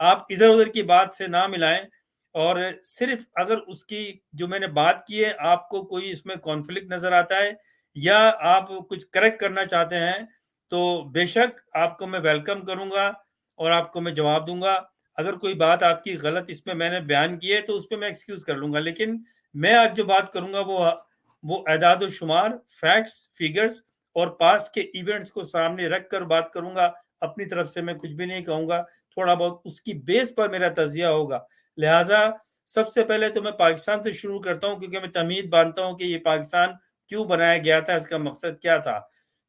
آپ ادھر ادھر کی بات سے نہ ملائیں، اور صرف اگر اس کی جو میں نے بات کی ہے آپ کو کوئی اس میں کانفلکٹ نظر آتا ہے یا آپ کچھ کریکٹ کرنا چاہتے ہیں تو بے شک آپ کو میں ویلکم کروں گا اور آپ کو میں جواب دوں گا. اگر کوئی بات آپ کی غلط اس میں نے بیان کی ہے تو اس پہ میں ایکسکیوز کر لوں گا، لیکن میں آج جو بات کروں گا وہ اعداد و شمار، فیکٹس، فیگرز اور پاسٹ کے ایونٹس کو سامنے رکھ کر بات کروں گا. اپنی طرف سے میں کچھ بھی نہیں کہوں گا، تھوڑا بہت اس کی بیس پر میرا تجزیہ ہوگا. لہٰذا سب سے پہلے تو میں پاکستان سے شروع کرتا ہوں، کیونکہ میں تمہید باندھتا ہوں کہ یہ پاکستان کیوں بنایا گیا تھا، اس کا مقصد کیا تھا.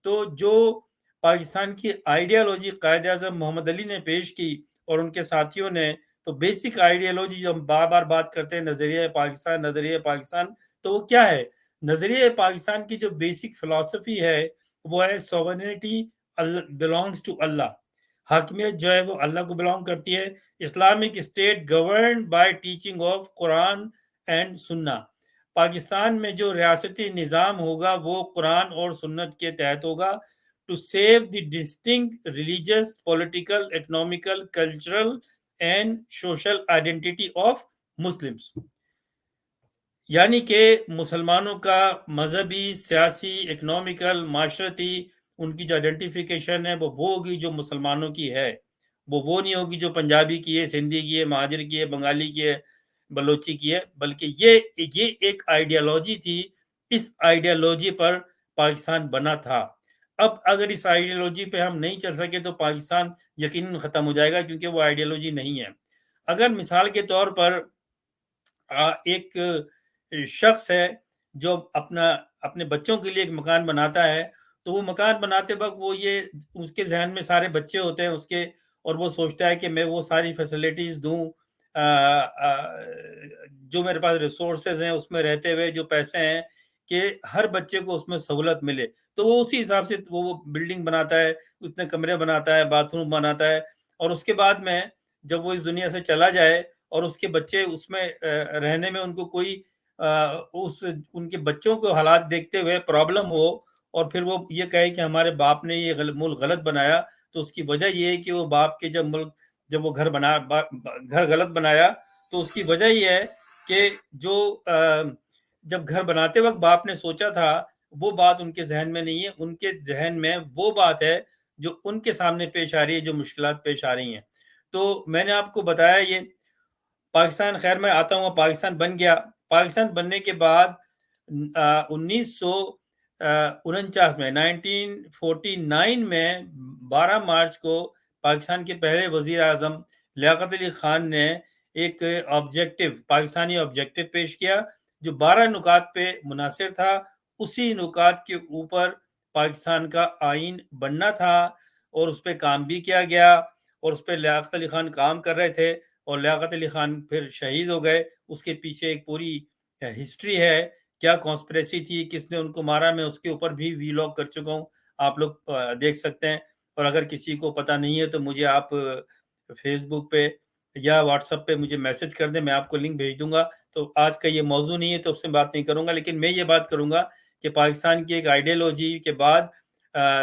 تو جو پاکستان کی آئیڈیالوجی قائد اعظم محمد علی نے پیش کی اور ان کے ساتھیوں نے، تو بیسک آئیڈیالوجی جو ہم بار بار بات کرتے ہیں نظریہ پاکستان، نظریہ پاکستان، تو وہ کیا ہے؟ نظریہ پاکستان کی جو بیسک فلسفی ہے وہ ہے سوورنٹی belongs ٹو اللہ. حاکمیت جو ہے وہ اللہ کو بلانگ کرتی ہے. Islamic state governed by teaching of Quran and سنہ. پاکستان میں جو ریاستی نظام ہوگا وہ قرآن اور سنت کے تحت ہوگا. To save the distinct religious, political, economical, cultural and social identity of Muslims. یعنی کہ مسلمانوں کا مذہبی، سیاسی، اکنامیکل، معاشرتی ان کی جو آئیڈینٹیفیکیشن ہے وہ ہوگی جو مسلمانوں کی ہے. وہ نہیں ہوگی جو پنجابی کی ہے، سندھی کی ہے، مہاجر کی ہے، بنگالی کی ہے، بلوچی کی ہے، بلکہ یہ ایک آئیڈیالوجی تھی. اس آئیڈیالوجی پر پاکستان بنا تھا. اب اگر اس آئیڈیالوجی پہ ہم نہیں چل سکے تو پاکستان یقیناً ختم ہو جائے گا، کیونکہ وہ آئیڈیالوجی نہیں ہے. اگر مثال کے طور پر ایک شخص ہے جو اپنے بچوں کے لیے ایک مکان بناتا ہے، تو وہ مکان بناتے وقت وہ یہ اس کے ذہن میں سارے بچے ہوتے ہیں اس کے، اور وہ سوچتا ہے کہ میں وہ ساری فیسلٹیز دوں جو میرے پاس ریسورسز ہیں اس میں رہتے ہوئے، جو پیسے ہیں، کہ ہر بچے کو اس میں سہولت ملے. تو وہ اسی حساب سے وہ بلڈنگ بناتا ہے، اتنے کمرے بناتا ہے، باتھ روم بناتا ہے، اور اس کے بعد میں جب وہ اس دنیا سے چلا جائے اور اس کے بچے اس میں رہنے میں ان کو کوئی ان کے بچوں کو حالات دیکھتے ہوئے پرابلم ہو، اور پھر وہ یہ کہے کہ ہمارے باپ نے یہ ملک غلط بنایا، تو اس کی وجہ یہ ہے کہ وہ باپ کے جب وہ گھر غلط بنایا، تو اس کی وجہ یہ ہے کہ جب گھر بناتے وقت باپ نے سوچا تھا وہ بات ان کے ذہن میں نہیں ہے. ان کے ذہن میں وہ بات ہے جو ان کے سامنے پیش آ رہی ہے، جو مشکلات پیش آ رہی ہیں. تو میں نے آپ کو بتایا یہ پاکستان، خیر میں آتا ہوں، پاکستان بن گیا. پاکستان بننے کے بعد 1949 میں 1949 میں 12 مارچ کو پاکستان کے پہلے وزیر اعظم لیاقت علی خان نے ایک پاکستانی آبجیکٹو پیش کیا جو 12 نکات پہ منحصر تھا. اسی نکات کے اوپر پاکستان کا آئین بننا تھا اور اس پہ کام بھی کیا گیا، اور اس پہ لیاقت علی خان کام کر رہے تھے، اور لیاقت علی خان پھر شہید ہو گئے. اس کے پیچھے ایک پوری ہسٹری ہے، کیا کانسپریسی تھی، کس نے ان کو مارا، میں اس کے اوپر بھی ویلاگ کر چکا ہوں، آپ لوگ دیکھ سکتے ہیں. اور اگر کسی کو پتہ نہیں ہے تو مجھے آپ فیس بک پہ یا واٹس ایپ پہ مجھے میسج کر دیں، میں آپ کو لنک بھیج دوں گا. تو آج کا یہ موضوع نہیں ہے تو اس سے بات نہیں کروں گا، لیکن میں یہ بات کروں گا کہ پاکستان کی ایک آئیڈیالوجی کے بعد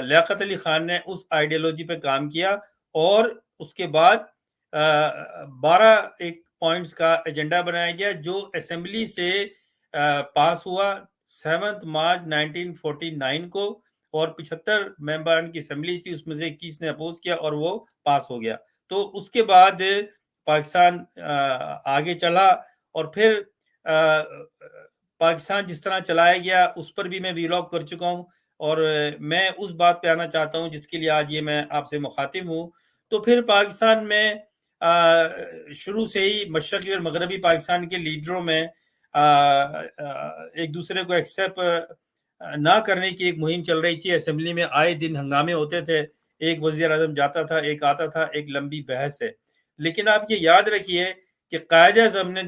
لیاقت علی خان نے اس آئیڈیالوجی پہ کام کیا، اور اس کے بعد 12 ایک پوائنٹس کا ایجنڈا بنایا گیا جو اسمبلی سے پاس ہوا 7 مارچ 1949 کو، اور 75 ممبران کی اسمبلی تھی، اس میں سے 21 نے اپوز کیا اور وہ پاس ہو گیا. تو اس کے بعد پاکستان آگے چلا، اور پھر پاکستان جس طرح چلایا گیا اس پر بھی میں ویلاگ کر چکا ہوں، اور میں اس بات پہ آنا چاہتا ہوں جس کے لیے آج یہ میں آپ سے مخاطب ہوں. تو پھر پاکستان میں شروع سے ہی مشرقی اور مغربی پاکستان کے لیڈروں میں ایک دوسرے کو ایکسیپٹ نہ کرنے کی ایک مہم چل رہی تھی. اسمبلی میں آئے دن ہنگامے ہوتے تھے، ایک وزیر اعظم جاتا تھا، ایک آتا تھا، ایک لمبی بحث ہے. لیکن آپ یہ یاد رکھیے کہ قائد اعظم نے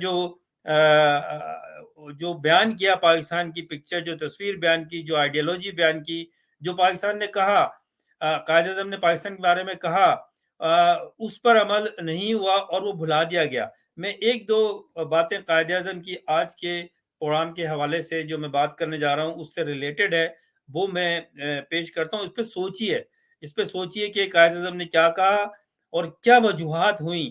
جو بیان کیا، پاکستان کی پکچر، جو تصویر بیان کی، جو آئیڈیالوجی بیان کی، جو پاکستان نے کہا، قائد اعظم نے پاکستان کے بارے میں کہا، اس پر عمل نہیں ہوا اور وہ بھلا دیا گیا. میں ایک دو باتیں قائد اعظم کی آج کے پروگرام کے حوالے سے جو میں بات کرنے جا رہا ہوں اس سے ریلیٹڈ ہے، وہ میں پیش کرتا ہوں. اس پہ سوچیے کہ قائد اعظم نے کیا کہا اور کیا وجوہات ہوئیں.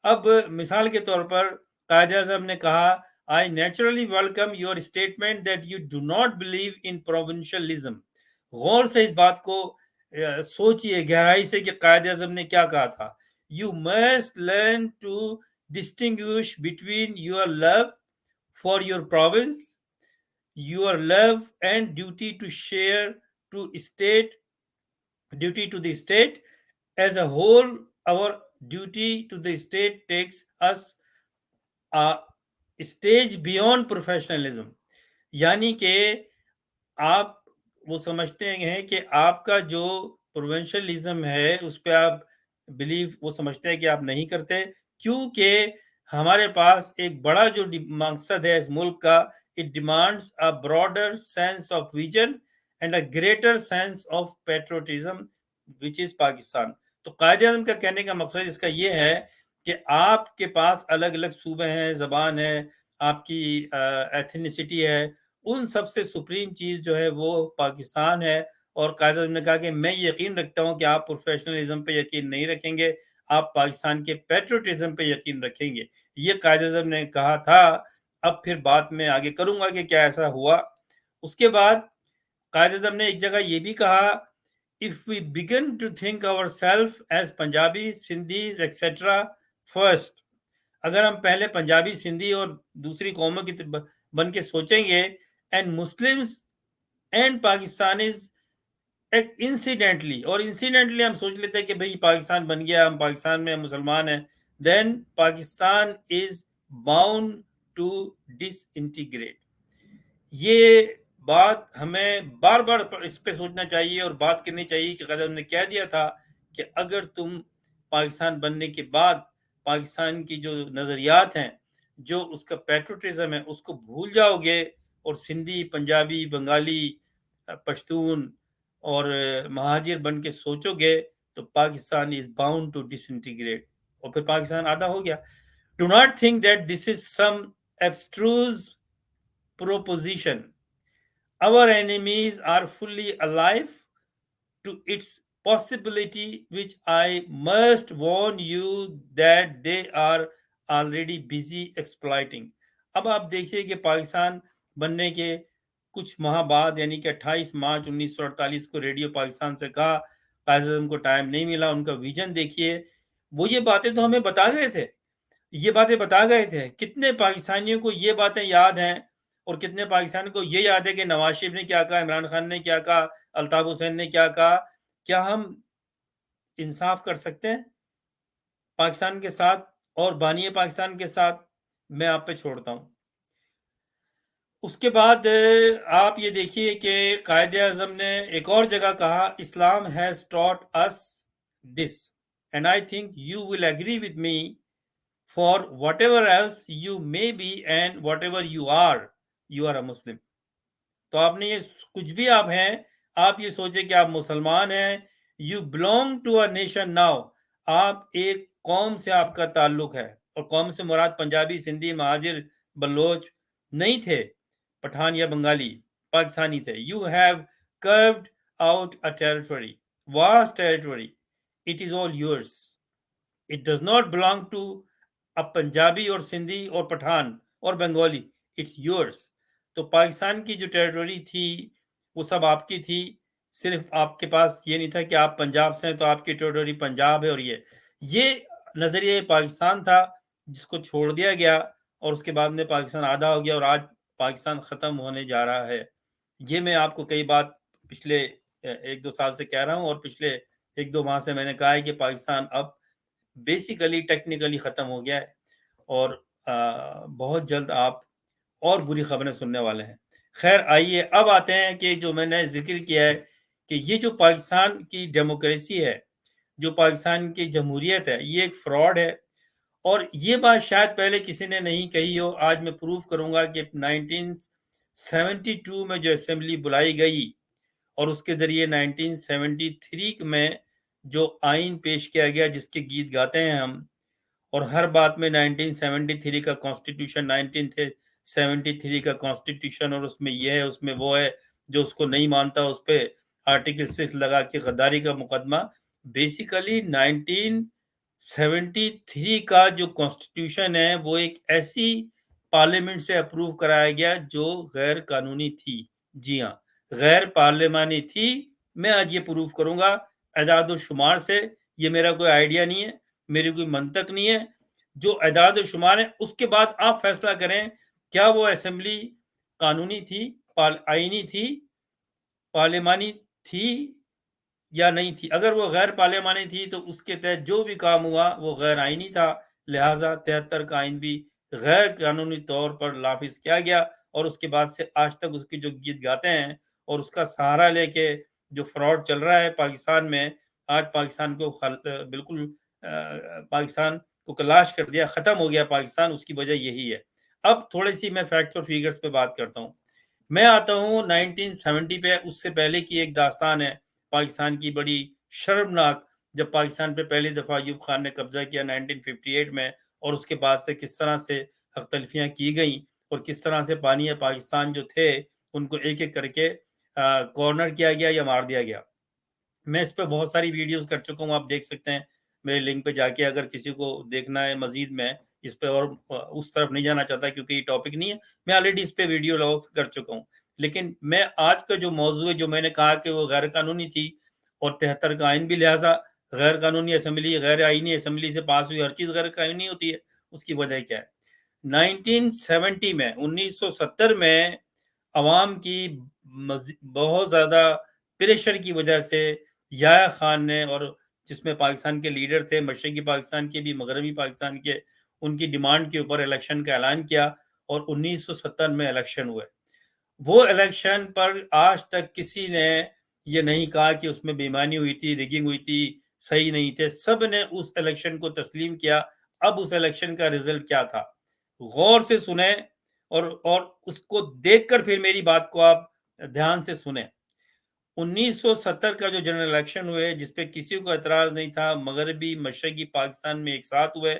اب مثال کے طور پر قائد اعظم نے کہا I naturally welcome your statement that you do not believe in provincialism. غور سے اس بات کو سوچئے گہرائی سے کہ قائد اعظم نے کیا کہا تھا. You must learn to distinguish between your love for your province, your love and duty to share to the state as a whole. Our duty to the state takes us a stage beyond professionalism. یعنی کہ آپ وہ سمجھتے ہیں کہ آپ کا جو پروونشلزم ہے اس پہ آپ بلیو وہ سمجھتے ہیں کہ آپ نہیں کرتے، کیونکہ ہمارے پاس ایک بڑا جو مقصد ہے اس ملک کا، it demands a broader sense of vision and a greater sense of patriotism which is Pakistan. تو قائد اعظم کا کہنے کا مقصد اس کا یہ ہے کہ آپ کے پاس الگ الگ صوبے ہیں، زبان ہے، آپ کی ایتھنیسٹی ہے، ان سب سے سپریم چیز جو ہے وہ پاکستان ہے. اور قائد اعظم نے کہا کہ میں یقین رکھتا ہوں کہ آپ پروفیشنلزم پہ یقین نہیں رکھیں گے، آپ پاکستان کے پیٹریوٹزم پہ یقین رکھیں گے. یہ قائد اعظم نے کہا تھا. اب پھر بات میں آگے کروں گا کہ کیا ایسا ہوا. اس کے بعد قائد اعظم نے ایک جگہ یہ بھی کہا if we begin to think ourselves as Punjabi, Sindhis, etc. first, اگر ہم پہلے پنجابی، سندھی اور دوسری قوموں کی بن کے سوچیں گے and Muslims and Pakistanis incidentally ہم سوچ لیتے ہیں کہ بھئی پاکستان بن گیا، ہم پاکستان میں مسلمان ہیں، then Pakistan is bound to disintegrate. یہ بات ہمیں بار بار اس پہ سوچنا چاہیے اور بات کرنی چاہیے کہ قائد اعظم نے کہہ دیا تھا کہ اگر تم پاکستان بننے کے بعد پاکستان کی جو نظریات ہیں، جو اس کا پیٹریوٹزم ہے، اس کو بھول جاؤ گے اور سندھی، پنجابی، بنگالی، پشتون اور مہاجر بن کے سوچو گے تو Pakistan is bound to disintegrate. اور پھر پاکستان آدھا ہو گیا. Do not think that this is some abstruse proposition. Our enemies are fully alive to its possibility, which I must warn you that they are already busy exploiting. اب آپ دیکھیے کہ پاکستان بننے کے کچھ ماہ بعد یعنی کہ 28 مارچ 1948 کو ریڈیو پاکستان سے کہا، قائد اعظم کو ٹائم نہیں ملا، ان کا ویژن دیکھیے. وہ یہ باتیں تو ہمیں بتا گئے تھے. کتنے پاکستانیوں کو یہ باتیں یاد ہیں اور کتنے پاکستان کو یہ یاد ہے کہ نواز شریف نے کیا کہا، عمران خان نے کیا کہا، الطاف حسین نے کیا کہا. کیا ہم انصاف کر سکتے ہیں پاکستان کے ساتھ اور بانی پاکستان کے ساتھ؟ میں آپ پہ چھوڑتا ہوں. اس کے بعد آپ یہ دیکھیے کہ قائد اعظم نے ایک اور جگہ کہا اسلام has taught us this and I think you will agree with me for whatever else you may be and whatever you are a Muslim. تو آپ نے یہ کچھ بھی آپ ہیں، آپ یہ سوچیں کہ آپ مسلمان ہیں. You belong to a nation now. آپ ایک قوم سے آپ کا تعلق ہے، اور قوم سے مراد پنجابی، سندھی، مہاجر، بلوچ نہیں تھے، پٹھان یا بنگالی، پاکستانی تھے. You have carved out a territory, vast territory. It is all yours. It does not belong to a Punjabi اور سندھی اور پٹھان اور بنگالی. It's yours. تو پاکستان کی جو ٹیریٹوری تھی وہ سب آپ کی تھی. صرف آپ کے پاس یہ نہیں تھا کہ آپ پنجاب سے ہیں تو آپ کی ٹیریٹوری پنجاب ہے. اور یہ نظریہ پاکستان تھا جس کو چھوڑ دیا گیا اور اس کے بعد میں پاکستان آدھا ہو گیا اور آج پاکستان ختم ہونے جا رہا ہے. یہ میں آپ کو کئی بات پچھلے 1-2 سال سے کہہ رہا ہوں، اور پچھلے 1-2 ماہ سے میں نے کہا ہے کہ پاکستان اب بیسیکلی ٹیکنیکلی ختم ہو گیا ہے اور بہت جلد آپ اور بری خبریں سننے والے ہیں. خیر آئیے اب آتے ہیں کہ جو میں نے ذکر کیا ہے کہ یہ جو پاکستان کی ڈیموکریسی ہے، جو پاکستان کی جمہوریت ہے، یہ ایک فراڈ ہے. اور یہ بات شاید پہلے کسی نے نہیں کہی ہو. آج میں پروف کروں گا کہ 1972 میں جو اسمبلی بلائی گئی اور اس کے ذریعے 1973 میں جو آئین پیش کیا گیا جس کے گیت گاتے ہیں ہم، اور ہر بات میں 1973 کا کانسٹیٹیوشن 1973 کا کانسٹیٹیوشن اور اس میں یہ ہے اس میں وہ ہے، جو اس کو نہیں مانتا اس پہ آرٹیکل 6 لگا کے غداری کا مقدمہ. بیسیکلی 73 کا جو کانسٹیٹیوشن ہے وہ ایک ایسی پارلیمنٹ سے اپروو کرایا گیا جو غیر قانونی تھی. جی ہاں، غیر پارلیمانی تھی. میں آج یہ پروف کروں گا اعداد و شمار سے. یہ میرا کوئی آئیڈیا نہیں ہے، میری کوئی منطق نہیں ہے. جو اعداد و شمار ہے اس کے بعد آپ فیصلہ کریں کیا وہ اسمبلی قانونی تھی، آئینی تھی، پارلیمانی تھی یا نہیں تھی. اگر وہ غیر پارلیمانی تھی تو اس کے تحت جو بھی کام ہوا وہ غیر آئینی تھا. لہٰذا 73 کا آئین بھی غیر قانونی طور پر نافذ کیا گیا، اور اس کے بعد سے آج تک اس کی جو گیت گاتے ہیں اور اس کا سہارا لے کے جو فراڈ چل رہا ہے پاکستان میں، آج پاکستان کو بالکل پاکستان کو کلاش کر دیا، ختم ہو گیا پاکستان. اس کی وجہ یہی ہے. اب تھوڑی سی میں فیکٹس اور فیگرز پہ بات کرتا ہوں. میں آتا ہوں 1970 پہ. اس سے پہلے کی ایک داستان ہے پاکستان کی بڑی شرمناک، جب پاکستان پہ پہلی دفعہ ایوب خان نے قبضہ کیا 1958 میں، اور اس کے بعد سے کس طرح سے حق تلفیاں کی گئیں اور کس طرح سے بانی پاکستان جو تھے ان کو ایک ایک کر کے کارنر کیا گیا یا مار دیا گیا. میں اس پہ بہت ساری ویڈیوز کر چکا ہوں، آپ دیکھ سکتے ہیں میرے لنک پہ جا کے اگر کسی کو دیکھنا ہے مزید. میں اس پہ اور اس طرف نہیں جانا چاہتا کیونکہ یہ ٹاپک نہیں ہے. میں آلریڈی اس پہ ویڈیو لاگ کر چکا ہوں. لیکن میں آج کا جو موضوع ہے، جو میں نے کہا کہ وہ غیر قانونی تھی اور 73 کا آئین بھی لہٰذا غیر قانونی اسمبلی، غیر آئینی اسمبلی سے پاس ہوئی ہر چیز غیر قانونی ہوتی ہے. اس کی وجہ کیا ہے؟ 1970 میں 1970 میں عوام کی بہت زیادہ پریشر کی وجہ سے یحییٰ خان نے، اور جس میں پاکستان کے لیڈر تھے مشرقی پاکستان کے بھی مغربی پاکستان کے، ان کی ڈیمانڈ کے اوپر الیکشن کا اعلان کیا اور 1970 میں الیکشن ہوئے. وہ الیکشن پر آج تک کسی نے یہ نہیں کہا کہ اس میں بے ایمانی ہوئی تھی، ریگنگ ہوئی تھی، صحیح نہیں تھے. سب نے اس الیکشن کو تسلیم کیا. اب اس الیکشن کا رزلٹ کیا تھا غور سے سنیں، اور اس کو دیکھ کر پھر میری بات کو آپ دھیان سے سنیں. 1970 کا جو جنرل الیکشن ہوئے جس پہ کسی کو اعتراض نہیں تھا، مغربی مشرقی پاکستان میں ایک ساتھ ہوئے،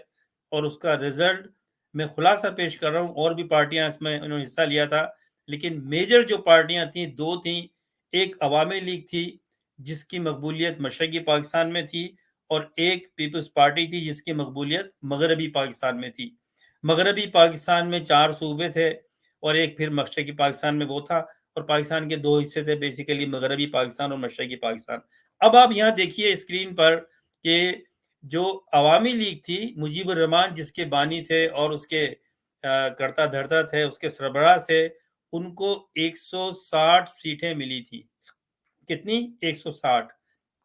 اور اس کا رزلٹ میں خلاصہ پیش کر رہا ہوں. اور بھی پارٹیاں اس میں انہوں نے حصہ لیا تھا، لیکن میجر جو پارٹیاں تھیں دو تھیں. ایک عوامی لیگ تھی جس کی مقبولیت مشرقی پاکستان میں تھی، اور ایک پیپلز پارٹی تھی جس کی مقبولیت مغربی پاکستان میں تھی. مغربی پاکستان میں 4 صوبے تھے اور ایک پھر مشرقی پاکستان میں وہ تھا، اور پاکستان کے 2 حصے تھے بیسیکلی، مغربی پاکستان اور مشرقی پاکستان. اب آپ یہاں دیکھیے اسکرین پر کہ جو عوامی لیگ تھی، مجیب الرحمان جس کے بانی تھے اور اس کے کرتا دھرتا تھے، اس کے سربراہ تھے، ان کو 160 سیٹیں ملی تھی. کتنی؟ 160.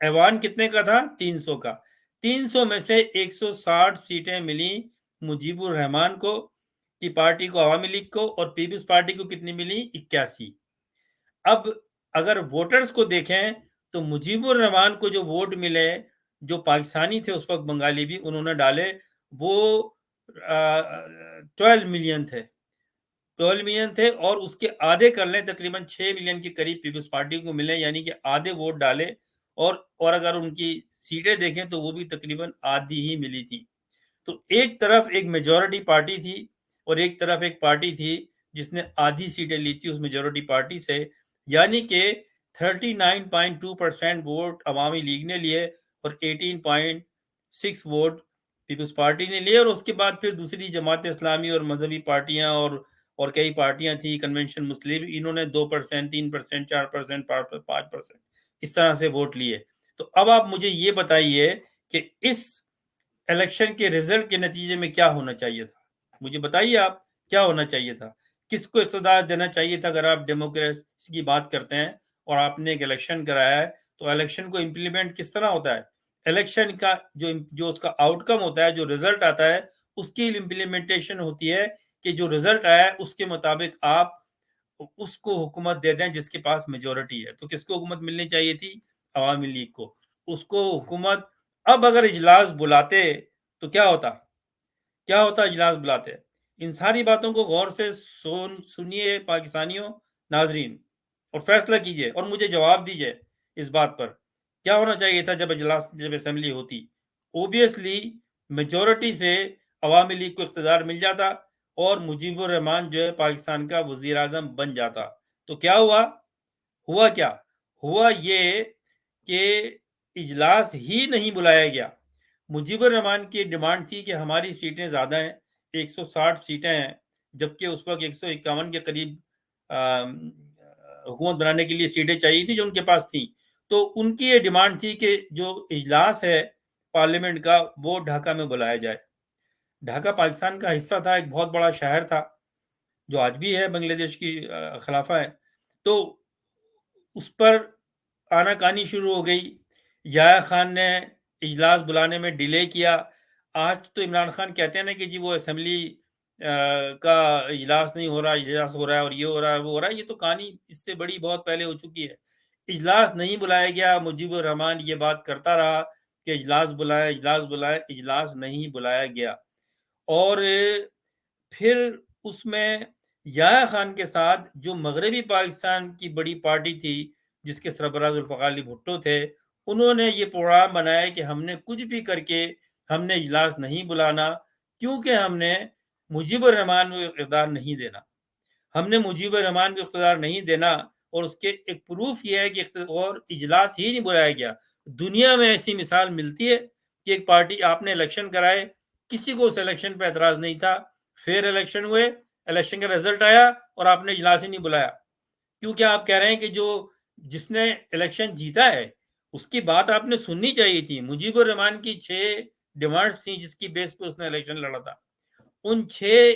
ایوان کتنے کا تھا؟ 300 کا. 300 میں سے 160 سیٹیں ملی مجیب الرحمان کو کی پارٹی کو، عوامی لیگ کو، اور پیپلز پارٹی کو کتنی ملی؟ 81. اب اگر ووٹرز کو دیکھیں تو مجیب الرحمان کو جو ووٹ ملے، جو پاکستانی تھے اس وقت بنگالی بھی، انہوں نے ڈالے وہ 12 ملین تھے. 12 ملین تھے، اور اس کے آدھے کر لیں تقریباً 6 ملین کے قریب پیپلز پارٹی کو ملے، یعنی کہ آدھے ووٹ ڈالے. اور اگر ان کی سیٹیں دیکھیں تو وہ بھی تقریباً آدھی ہی ملی تھی. تو ایک طرف ایک میجورٹی پارٹی تھی اور ایک طرف ایک پارٹی تھی جس نے آدھی سیٹیں لی تھی اس میجورٹی پارٹی سے، یعنی کہ 39.2% ووٹ عوامی لیگ نے لیے اور 18.6 ووٹ پیپلز پارٹی نے لیے. اور اس کے بعد پھر دوسری جماعت اسلامی اور مذہبی پارٹیاں اور کئی پارٹیاں تھیں، کنونشن مسلم، انہوں نے 2%، 3%، 4%، 5% اس طرح سے ووٹ لیے. تو اب آپ مجھے یہ بتائیے کہ اس الیکشن کے رزلٹ کے نتیجے میں کیا ہونا چاہیے تھا؟ مجھے بتائیے آپ کیا ہونا چاہیے تھا؟ کس کو اقتدار دینا چاہیے تھا؟ اگر آپ ڈیموکریسی کی بات کرتے ہیں اور آپ نے ایک الیکشن کرایا ہے تو الیکشن کو امپلیمنٹ کس طرح ہوتا ہے؟ الیکشن کا جو اس کا آؤٹ کم ہوتا ہے، جو رزلٹ آتا ہے، اس کی امپلیمنٹیشن ہوتی ہے کہ جو رزلٹ آیا ہے اس کے مطابق آپ اس کو حکومت دے دیں جس کے پاس میجورٹی ہے. تو کس کو حکومت ملنی چاہیے تھی؟ عوامی لیگ کو. اس کو حکومت. اب اگر اجلاس بلاتے تو کیا ہوتا اجلاس بلاتے؟ ان ساری باتوں کو غور سے سنیے پاکستانیوں، ناظرین، اور فیصلہ کیجئے اور مجھے جواب دیجئے اس بات پر کیا ہونا چاہیے تھا جب اسمبلی ہوتی. اوبیسلی میجورٹی سے عوامی لیگ کو اقتدار مل جاتا اور مجیب الرحمان جو ہے پاکستان کا وزیر اعظم بن جاتا. تو کیا ہوا کیا یہ کہ اجلاس ہی نہیں بلایا گیا. مجیب الرحمان کی ڈیمانڈ تھی کہ ہماری سیٹیں زیادہ ہیں، 160 سیٹیں ہیں، جبکہ اس وقت 151 کے قریب حکومت بنانے کے لیے سیٹیں چاہیے تھی جو ان کے پاس تھیں. تو ان کی یہ ڈیمانڈ تھی کہ جو اجلاس ہے پارلیمنٹ کا وہ ڈھاکہ میں بلایا جائے. ڈھاکہ پاکستان کا حصہ تھا، ایک بہت بڑا شہر تھا جو آج بھی ہے، بنگلہ دیش کی خلافہ ہے. تو اس پر آنا کانی شروع ہو گئی. یحییٰ خان نے اجلاس بلانے میں ڈیلے کیا. آج تو عمران خان کہتے ہیں نا کہ جی وہ اسمبلی کا اجلاس نہیں ہو رہا، اجلاس ہو رہا ہے اور یہ ہو رہا ہے وہ ہو رہا ہے. یہ تو کہانی اس سے بڑی بہت پہلے ہو چکی ہے. اجلاس نہیں بلایا گیا. مجیب الرحمان یہ بات کرتا رہا کہ اجلاس بلائے، اجلاس بلائے، اجلاس نہیں بلایا گیا. اور پھر اس میں یحییٰ خان کے ساتھ جو مغربی پاکستان کی بڑی پارٹی تھی جس کے سربراہ ذوالفقار علی بھٹو تھے، انہوں نے یہ پروگرام بنایا کہ ہم نے کچھ بھی کر کے ہم نے اجلاس نہیں بلانا، کیونکہ ہم نے مجیب الرحمان کو اقتدار نہیں دینا. ہم نے مجیب الرحمان کو اقتدار نہیں دینا. اور اس کے ایک پروف یہ ہے کہ اور اجلاس ہی نہیں بلایا گیا. دنیا میں ایسی مثال ملتی ہے کہ ایک پارٹی آپ نے الیکشن کرائے، کسی کو اس الیکشن پہ اعتراض نہیں تھا، فیئر الیکشن ہوئے، الیکشن کا رزلٹ آیا اور آپ نے اجلاس ہی نہیں بلایا. کیونکہ آپ کہہ رہے ہیں کہ جس نے الیکشن جیتا ہے اس کی بات آپ نے سننی چاہیے تھی. مجیب الرحمان کی 6 ڈیمانڈز تھیں جس کی بیس پہ اس نے الیکشن لڑا تھا. ان 6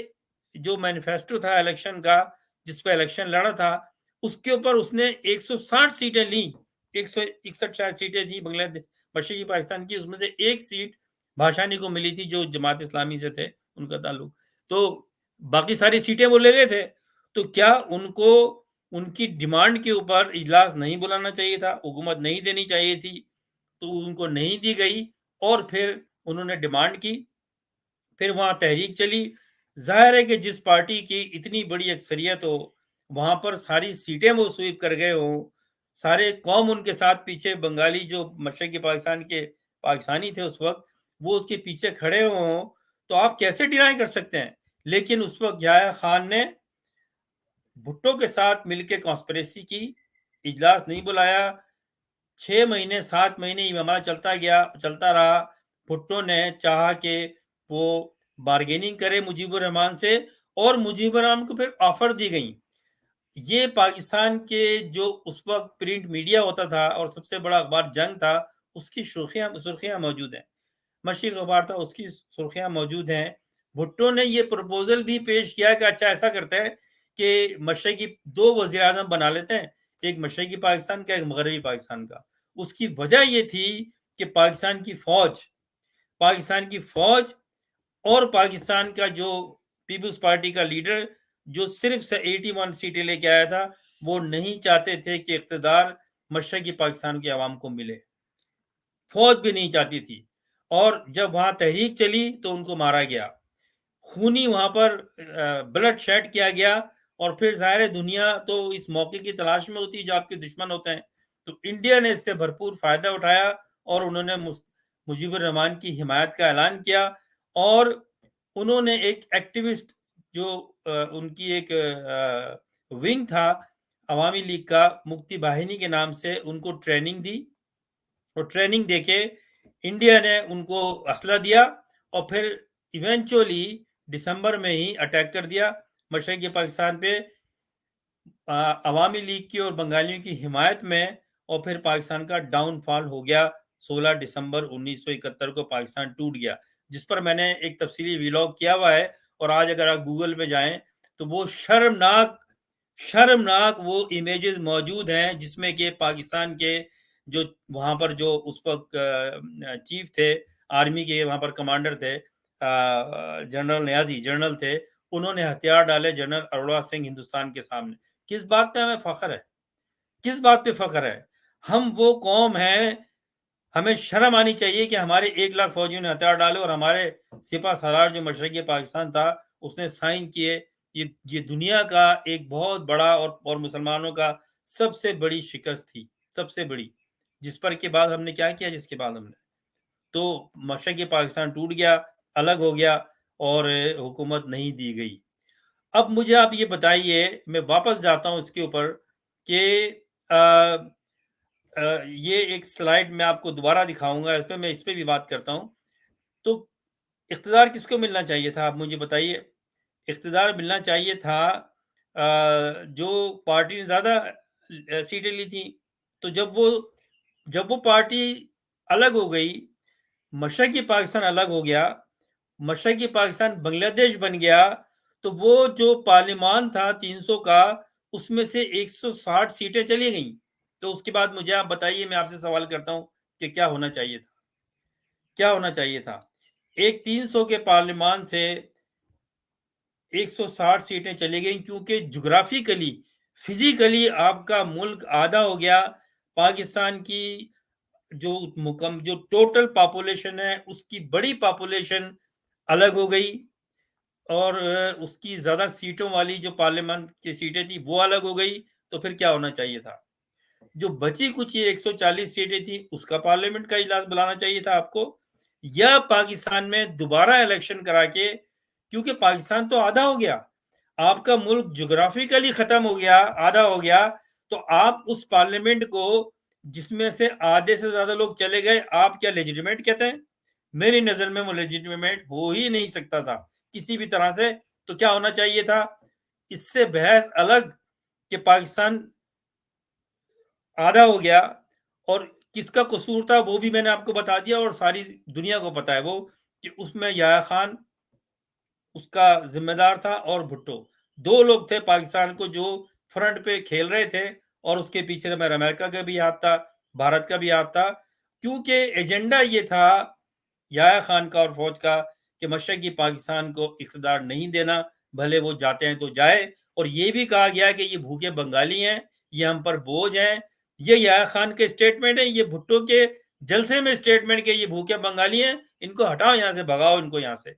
جو مینیفیسٹو تھا الیکشن کا جس پہ الیکشن لڑا تھا، اس کے اوپر اس نے 160 سیٹیں لیں. 161 شاید سیٹیں تھیں بنگلہ دیش مشرقی پاکستان کی، اس میں سے ایک سیٹ بھاشانی کو ملی تھی جو جماعت اسلامی سے تھے ان کا تعلق. تو باقی ساری سیٹیں وہ لے گئے تھے. تو کیا ان کو ان کی ڈیمانڈ کے اوپر اجلاس نہیں بلانا چاہیے تھا؟ حکومت نہیں دینی چاہیے تھی؟ تو ان کو نہیں دی گئی اور پھر انہوں نے ڈیمانڈ کی. پھر وہاں تحریک چلی. ظاہر ہے کہ جس پارٹی کی اتنی بڑی اکثریت ہو وہاں پر ساری سیٹیں وہ سویپ کر گئے ہوں، سارے قوم ان کے ساتھ پیچھے، بنگالی جو مشرقی پاکستان کے پاکستانی تھے اس وقت وہ اس کے پیچھے کھڑے ہوں، تو آپ کیسے ڈینائی کر سکتے ہیں؟ لیکن اس وقت یحییٰ خان نے بھٹو کے ساتھ مل کے کانسپریسی کی، اجلاس نہیں بلایا. 6 مہینے 7 مہینے یہ معاملہ چلتا رہا. بھٹو نے چاہا کہ وہ بارگیننگ کرے مجیب الرحمان سے اور مجیب الرحمان کو پھر آفر دی گئی. یہ پاکستان کے جو اس وقت پرنٹ میڈیا ہوتا تھا اور سب سے بڑا اخبار جنگ تھا، اس کی سرخیاں موجود ہیں. مشرق اخبار تھا، اس کی سرخیاں موجود ہیں. بھٹو نے یہ پروپوزل بھی پیش کیا کہ اچھا ایسا کرتے ہیں کہ مشرقی 2 وزیر اعظم بنا لیتے ہیں، ایک مشرقی پاکستان کا، ایک مغربی پاکستان کا. اس کی وجہ یہ تھی کہ پاکستان کی فوج اور پاکستان کا جو پیپلز پارٹی کا لیڈر جو صرف 81 سیٹیں لے کے آیا تھا، وہ نہیں چاہتے تھے کہ اقتدار مشرقی پاکستان کی عوام کو ملے. فوج بھی نہیں چاہتی تھی. اور جب وہاں تحریک چلی تو ان کو مارا گیا، خونی وہاں پر بلڈ شیڈ کیا گیا. اور پھر ظاہر دنیا تو اس موقع کی تلاش میں ہوتی ہے جو آپ کے دشمن ہوتے ہیں. تو انڈیا نے اس سے بھرپور فائدہ اٹھایا اور انہوں نے مجیب الرحمان کی حمایت کا اعلان کیا. اور انہوں نے ایک ایکٹیوسٹ جو ان کی ایک ونگ تھا عوامی لیگ کا، مکتی باہنی کے نام سے، ان کو ٹریننگ دی. اور ٹریننگ دے کے انڈیا نے ان کو اسلحہ دیا اور پھر ایونچولی دسمبر میں ہی اٹیک کر دیا مشرقی پاکستان پہ عوامی لیگ کی اور بنگالیوں کی حمایت میں. اور پھر پاکستان کا ڈاؤن فال ہو گیا. 16 دسمبر 1971 کو پاکستان ٹوٹ گیا، جس پر میں نے ایک تفصیلی ویلاگ کیا ہوا ہے. اور آج اگر آپ گوگل پہ جائیں تو وہ شرمناک وہ امیجز موجود ہیں جس میں کہ پاکستان کے جو وہاں پر جو اس وقت چیف تھے آرمی کے، وہاں پر کمانڈر تھے جنرل نیازی، جنرل تھے، انہوں نے ہتھیار ڈالے جنرل اروڑا سنگھ ہندوستان کے سامنے. کس بات پہ ہمیں فخر ہے؟ کس بات پہ فخر ہے؟ ہم وہ قوم ہیں، ہمیں شرم آنی چاہیے کہ ہمارے 1 لاکھ فوجیوں نے ہتھیار ڈالے اور ہمارے سپہ سالار جو مشرقی پاکستان تھا اس نے سائن کیے. یہ دنیا کا ایک بہت بڑا اور مسلمانوں کا سب سے بڑی شکست تھی، سب سے بڑی، جس پر کے بعد ہم نے کیا کیا، جس کے بعد ہم نے تو مشرقی پاکستان ٹوٹ گیا، الگ ہو گیا اور حکومت نہیں دی گئی. اب مجھے آپ یہ بتائیے، میں واپس جاتا ہوں اس کے اوپر کہ یہ ایک سلائیڈ میں آپ کو دوبارہ دکھاؤں گا، اس پہ میں اس پہ بھی بات کرتا ہوں تو اقتدار کس کو ملنا چاہیے تھا، آپ مجھے بتائیے؟ اقتدار ملنا چاہیے تھا جو پارٹی نے زیادہ سیٹیں لی تھیں. تو جب وہ پارٹی الگ ہو گئی، مشرقی پاکستان الگ ہو گیا، مشرقی پاکستان بنگلہ دیش بن گیا، تو وہ جو پارلیمان تھا 300 کا، اس میں سے 160 سیٹیں چلی گئیں. تو اس کے بعد مجھے آپ بتائیے، میں آپ سے سوال کرتا ہوں کہ کیا ہونا چاہیے تھا؟ کیا ہونا چاہیے تھا؟ ایک 300 کے پارلیمان سے 160 سیٹیں چلی گئیں، کیونکہ جغرافیکلی، فزیکلی آپ کا ملک آدھا ہو گیا. پاکستان کی جو ٹوٹل پاپولیشن ہے، اس کی بڑی پاپولیشن الگ ہو گئی، اور اس کی زیادہ سیٹوں والی جو پارلیمان کی سیٹیں تھی وہ الگ ہو گئی. تو پھر کیا ہونا چاہیے تھا؟ جو بچی کچھ 140 سیٹیں تھی، اس کا پارلیمنٹ کا اجلاس بلانا چاہیے تھا آپ کو، یا پاکستان میں دوبارہ الیکشن کرا کے، کیونکہ پاکستان تو آدھا ہو گیا، آپ کا ملک جغرافیکلی ختم ہو گیا، آدھا ہو گیا، تو آپ اس پارلیمنٹ کو جس میں سے آدھے سے زیادہ لوگ چلے گئے، آپ کیا لیجیٹمیٹ کہتے ہیں؟ میری نظر میں وہ لیجیٹمیٹ ہو ہی نہیں سکتا تھا کسی بھی طرح سے. تو کیا ہونا چاہیے تھا؟ اس سے بحث الگ کہ پاکستان آدھا ہو گیا، اور کس کا قصور تھا وہ بھی میں نے آپ کو بتا دیا، اور ساری دنیا کو پتا ہے وہ، کہ اس میں یحییٰ خان اس کا ذمہ دار تھا، اور بھٹو. دو لوگ تھے پاکستان کو جو فرنٹ پہ کھیل رہے تھے، اور اس کے پیچھے میرا امریکہ کا بھی ہاتھ تھا، بھارت کا بھی ہاتھ تھا، کیونکہ ایجنڈا یہ تھا یحییٰ خان کا اور فوج کا کہ مشرقی پاکستان کو اقتدار نہیں دینا، بھلے وہ جاتے ہیں تو جائے. اور یہ بھی کہا گیا کہ یہ بھوکے بنگالی ہیں، یہ ہم پر بوجھ ہیں. یہ یحییٰ خان کے اسٹیٹمنٹ ہے، یہ بھٹو کے جلسے میں اسٹیٹمنٹ کہ یہ بھوکے بنگالی ہیں، ان کو ہٹاؤ یہاں سے، بھگاؤ ان کو یہاں سے،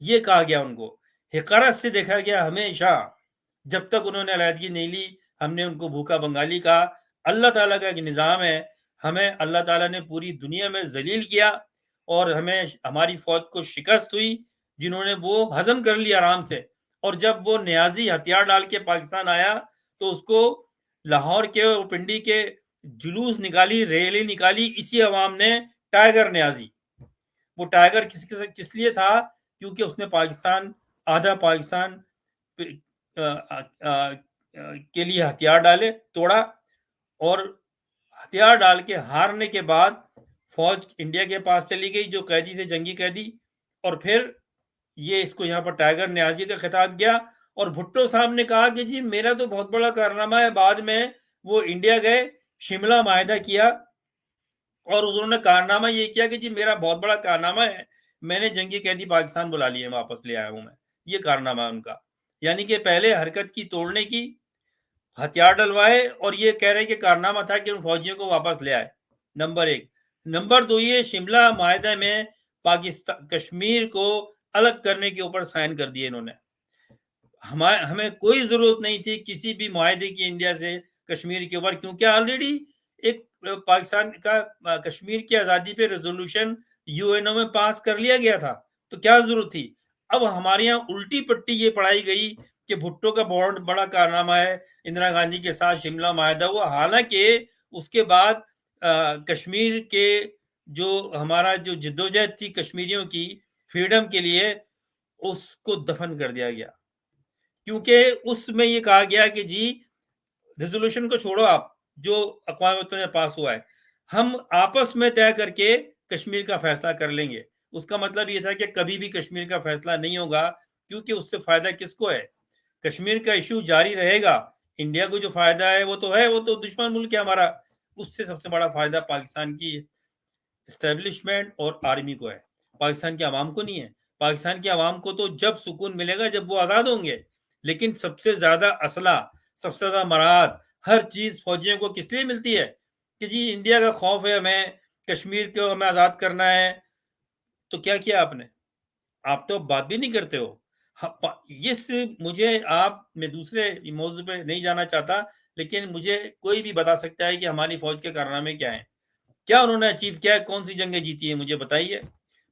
یہ کہا گیا. ان کو حقارت سے دیکھا گیا ہمیشہ. جب تک انہوں نے علیحدگی نہیں لی، ہم نے ان کو بھوکا بنگالی کہا. اللہ تعالیٰ کا ایک نظام ہے، ہمیں اللہ تعالیٰ نے پوری دنیا میں ذلیل کیا، اور ہمیں ہماری فوج کو شکست ہوئی، جنہوں نے وہ ہضم کر لی آرام سے. اور جب وہ نیازی ہتھیار ڈال کے پاکستان آیا، تو اس کو لاہور کے اور پنڈی کے جلوس نکالی، ریلی نکالی اسی عوام نے، ٹائیگر نیازی. وہ ٹائیگر کس لیے تھا؟ کیونکہ اس نے پاکستان، آدھا پاکستان کے لیے ہتھیار ڈالے، توڑا، اور ہتھیار ڈال کے ہارنے کے بعد فوج انڈیا کے پاس چلی گئی، جو قیدی تھے، جنگی قیدی. اور پھر یہ اس کو یہاں پر ٹائیگر نیازی کا خطاب کیا. اور بھٹو صاحب نے کہا کہ جی میرا تو بہت بڑا کارنامہ ہے. بعد میں وہ انڈیا گئے، شملہ معاہدہ کیا، اور انہوں نے کارنامہ یہ کیا کہ جی میرا بہت بڑا کارنامہ ہے، میں نے جنگی قیدی پاکستان بلا لیے، واپس لے آیا ہوں میں. یہ کارنامہ ہے ان کا. یعنی کہ پہلے حرکت کی، توڑنے کی، ہتھیار ڈلوائے، اور یہ کہہ رہے کہ کارنامہ تھا کہ ان فوجیوں کو واپس لے آئے. نمبر ایک. نمبر دو، یہ شملہ معاہدہ میں پاکستان کشمیر کو الگ کرنے کے اوپر سائن کر دیے انہوں نے. ہمیں کوئی ضرورت نہیں تھی کسی بھی معاہدے کی انڈیا سے کشمیر کے اوپر، کیونکہ آلریڈی ایک پاکستان کا کشمیر کی آزادی پہ ریزولوشن یو این او میں پاس کر لیا گیا تھا. تو کیا ضرورت تھی؟ اب ہمارے یہاں الٹی پٹی یہ پڑھائی گئی کہ بھٹو کا بہت بڑا کارنامہ ہے، اندرا گاندھی کے ساتھ شملہ معاہدہ ہوا. حالانکہ اس کے بعد کشمیر کے جو ہمارا جو جدوجہد تھی کشمیریوں کی فریڈم کے لیے، اس کو دفن کر دیا گیا، کیونکہ اس میں یہ کہا گیا کہ جی ریزولوشن کو چھوڑو، آپ جو اقوام متحدہ میں پاس ہوا ہے، ہم آپس میں طے کر کے کشمیر کا فیصلہ کر لیں گے. اس کا مطلب یہ تھا کہ کبھی بھی کشمیر کا فیصلہ نہیں ہوگا، کیونکہ اس سے فائدہ کس کو ہے؟ کشمیر کا ایشو جاری رہے گا. انڈیا کو جو فائدہ ہے وہ تو ہے، وہ تو دشمن ملک ہے ہمارا. اس سے سب سے بڑا فائدہ پاکستان کی اسٹیبلشمنٹ اور آرمی کو ہے، پاکستان کے عوام کو نہیں ہے. پاکستان کے عوام کو تو جب سکون ملے گا جب وہ آزاد ہوں گے. لیکن سب سے زیادہ اسلحہ، سب سے زیادہ مراد، ہر چیز فوجیوں کو کس لیے ملتی ہے؟ کہ جی انڈیا کا خوف ہے، ہمیں کشمیر کو ہمیں آزاد کرنا ہے. تو کیا کیا آپ نے؟ آپ تو بات بھی نہیں کرتے ہو. مجھے آپ میں دوسرے موضوع پہ نہیں جانا چاہتا، لیکن مجھے کوئی بھی بتا سکتا ہے کہ ہماری فوج کے کارنامے کیا ہیں، کیا انہوں نے اچیو کیا ہے، کون سی جنگیں جیتی ہیں، مجھے بتائیے.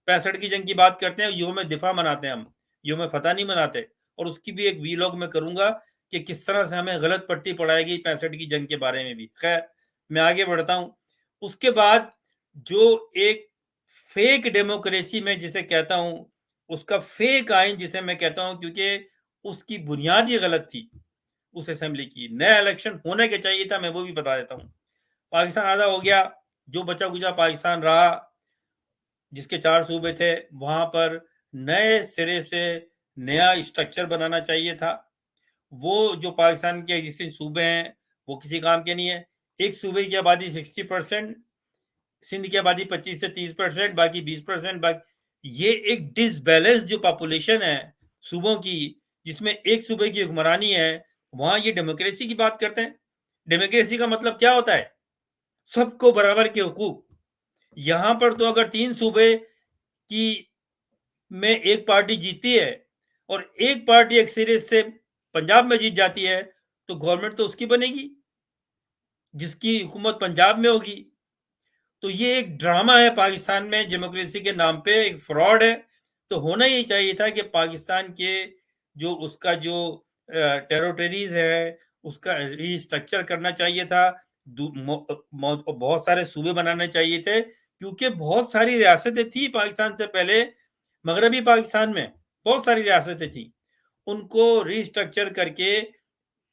65 کی جنگ کی بات کرتے ہیں، یوم دفاع مناتے ہیں ہم، یوم فتح نہیں مناتے. اور اس کی بھی ایک ویلاگ میں کروں گا کہ کس طرح سے ہمیں غلط پٹی پڑھائی گئی 65 کی جنگ کے بارے میں بھی. خیر میں آگے بڑھتا ہوں. اس کے بعد جو ایک فیک ڈیموکریسی میں جسے کہتا ہوں، اس کا فیک آئین جسے میں کہتا ہوں، کیونکہ اس کی بنیاد ہی غلط تھی اس اسمبلی کی. نیا الیکشن ہونے کے چاہیے تھا، میں وہ بھی بتا دیتا ہوں. پاکستان آزاد ہو گیا، جو بچا کچا پاکستان رہا جس کے 4 صوبے تھے، وہاں پر نئے سرے سے نیا اسٹرکچر بنانا چاہیے تھا. وہ جو پاکستان کے ایگزسٹنگ صوبے ہیں وہ کسی کام کے نہیں ہے. ایک صوبے کی آبادی 60%، سندھ کی آبادی 25 سے 30%، باقی 20%. یہ ایک ڈس بیلنس جو پاپولیشن ہے صوبوں کی، جس میں ایک صوبے کی حکمرانی ہے، وہاں یہ ڈیموکریسی کی بات کرتے ہیں. ڈیموکریسی کا مطلب کیا ہوتا ہے؟ سب کو برابر کے حقوق. یہاں پر تو اگر 3 صوبے کی میں ایک پارٹی جیتتی ہے اور ایک پارٹی ایک سرے سے پنجاب میں جیت جاتی ہے، تو گورنمنٹ تو اس کی بنے گی جس کی حکومت پنجاب میں ہوگی. تو یہ ایک ڈرامہ ہے پاکستان میں، ڈیموکریسی کے نام پہ ایک فراڈ ہے. تو ہونا ہی چاہیے تھا کہ پاکستان کے جو اس کا جو ٹیروٹریز ہے اس کا ری اسٹرکچر کرنا چاہیے تھا. بہت سارے صوبے بنانے چاہیے تھے، کیونکہ بہت ساری ریاستیں تھیں پاکستان سے پہلے. مغربی پاکستان میں بہت ساری ریاستیں تھیں، ان کو ری اسٹرکچر کر کے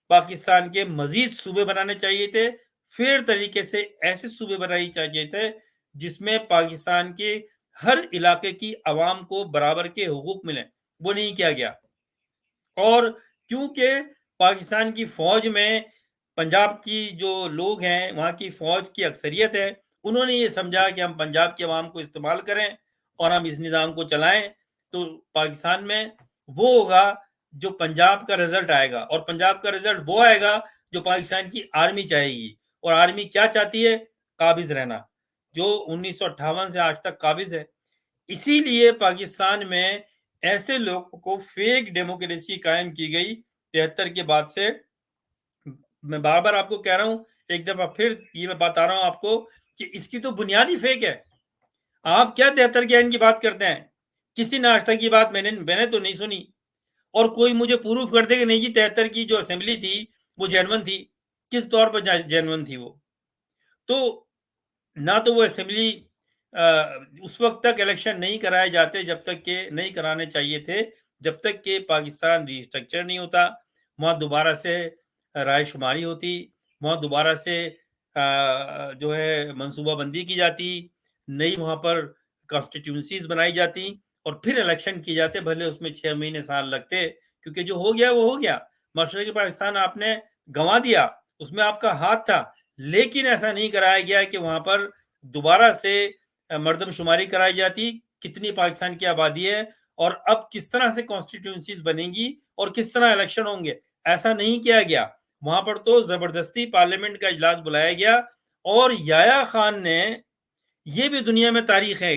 پاکستان کے مزید صوبے بنانے چاہیے تھے. فیئر طریقے سے ایسے صوبے بنائی چاہیے تھے جس میں پاکستان کے ہر علاقے کی عوام کو برابر کے حقوق ملیں. وہ نہیں کیا گیا. اور کیونکہ پاکستان کی فوج میں پنجاب کی جو لوگ ہیں، وہاں کی فوج کی اکثریت ہے، انہوں نے یہ سمجھا کہ ہم پنجاب کی عوام کو استعمال کریں اور ہم اس نظام کو چلائیں، تو پاکستان میں وہ ہوگا جو پنجاب کا رزلٹ آئے گا. اور پنجاب کا رزلٹ وہ آئے گا جو پاکستان کی آرمی چاہے گی. اور آرمی کیا چاہتی ہے؟ قابض رہنا، جو 1958 سے آج تک قابض ہے. اسی لیے پاکستان میں ایسے لوگوں کو فیک ڈیموکریسی قائم کی گئی 73 کے بعد سے. میں بار بار آپ کو کہہ رہا ہوں، ایک دفعہ پھر یہ میں بتا رہا ہوں آپ کو کہ اس کی تو بنیادی فیک ہے. آپ کیا 73 کے آئین کی بات کرتے ہیں؟ کسی نے آج تک کی بات میں نے تو نہیں سنی. اور کوئی مجھے پروف کر دے کہ نہیں جی 73 کی جو اسمبلی تھی وہ جینون تھی. کس طور پر جینون تھی وہ؟ تو نہ تو وہ اسمبلی اس وقت تک الیکشن نہیں کرائے جاتے جب تک کہ نہیں کرانے چاہیے تھے، جب تک کہ پاکستان ری اسٹرکچر نہیں ہوتا. وہاں دوبارہ سے رائے شماری ہوتی، وہاں دوبارہ سے جو ہے منصوبہ بندی کی جاتی، نئی وہاں پر کانسٹیٹیونسیز بنائی جاتی اور پھر الیکشن کی جاتے. بھلے اس میں 6 مہینے سال لگتے، کیونکہ جو ہو گیا وہ ہو گیا. مشرقی پاکستان آپ نے گنوا دیا، اس میں آپ کا ہاتھ تھا، لیکن ایسا نہیں کرایا گیا کہ وہاں پر دوبارہ سے مردم شماری کرائی جاتی کتنی پاکستان کی آبادی ہے اور اب کس طرح سے کانسٹیٹیونسیز بنیں گی اور کس طرح الیکشن ہوں گے. ایسا نہیں کیا گیا. وہاں پر تو زبردستی پارلیمنٹ کا اجلاس بلایا گیا. اور یحییٰ خان نے، یہ بھی دنیا میں تاریخ ہے،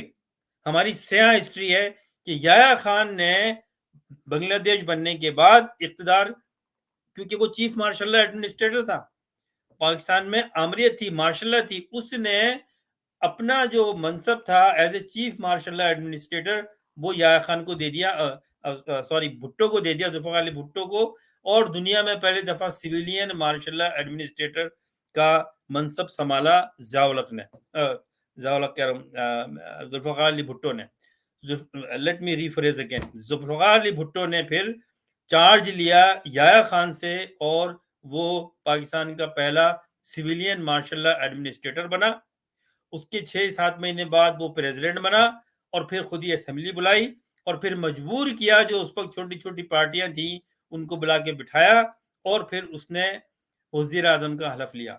ہماری سیاہ ہسٹری ہے، کہ یحییٰ خان نے بنگلہ دیش بننے کے بعد اقتدار، کیونکہ وہ چیف مارشل اللہ ایڈمنسٹریٹر تھا، پاکستان میں آمریت تھی، مارشل اللہ تھی، اس نے اپنا جو منصب تھا as a chief marshal Allah administrator وہ یحییٰ خان کو دے دیا، بھٹو کو دے دیا، ذوالفقار علی بھٹو کو. اور دنیا میں پہلی دفعہ سویلین مارشل اللہ ایڈمنسٹریٹر کا منصب سنبھالا ضیاء-ال-حق نے، ضیاء-ال-حق کہہ رہا ہوں، ذوالفقار علی بھٹو نے. Let me rephrase again, Zulfiqar Ali Bhutto نے پھر چارج لیا یحییٰ خان سے اور وہ پاکستان کا پہلا سویلین مارشل اللہ ایڈمنسٹریٹر بنا. اس کے 6-7 مہینے بعد وہ پریزیڈنٹ بنا اور پھر خود ہی اسمبلی بلائی اور پھر مجبور کیا جو اس وقت چھوٹی چھوٹی پارٹیاں تھیں ان کو بلا کے بٹھایا اور پھر اس نے وزیر اعظم کا حلف لیا.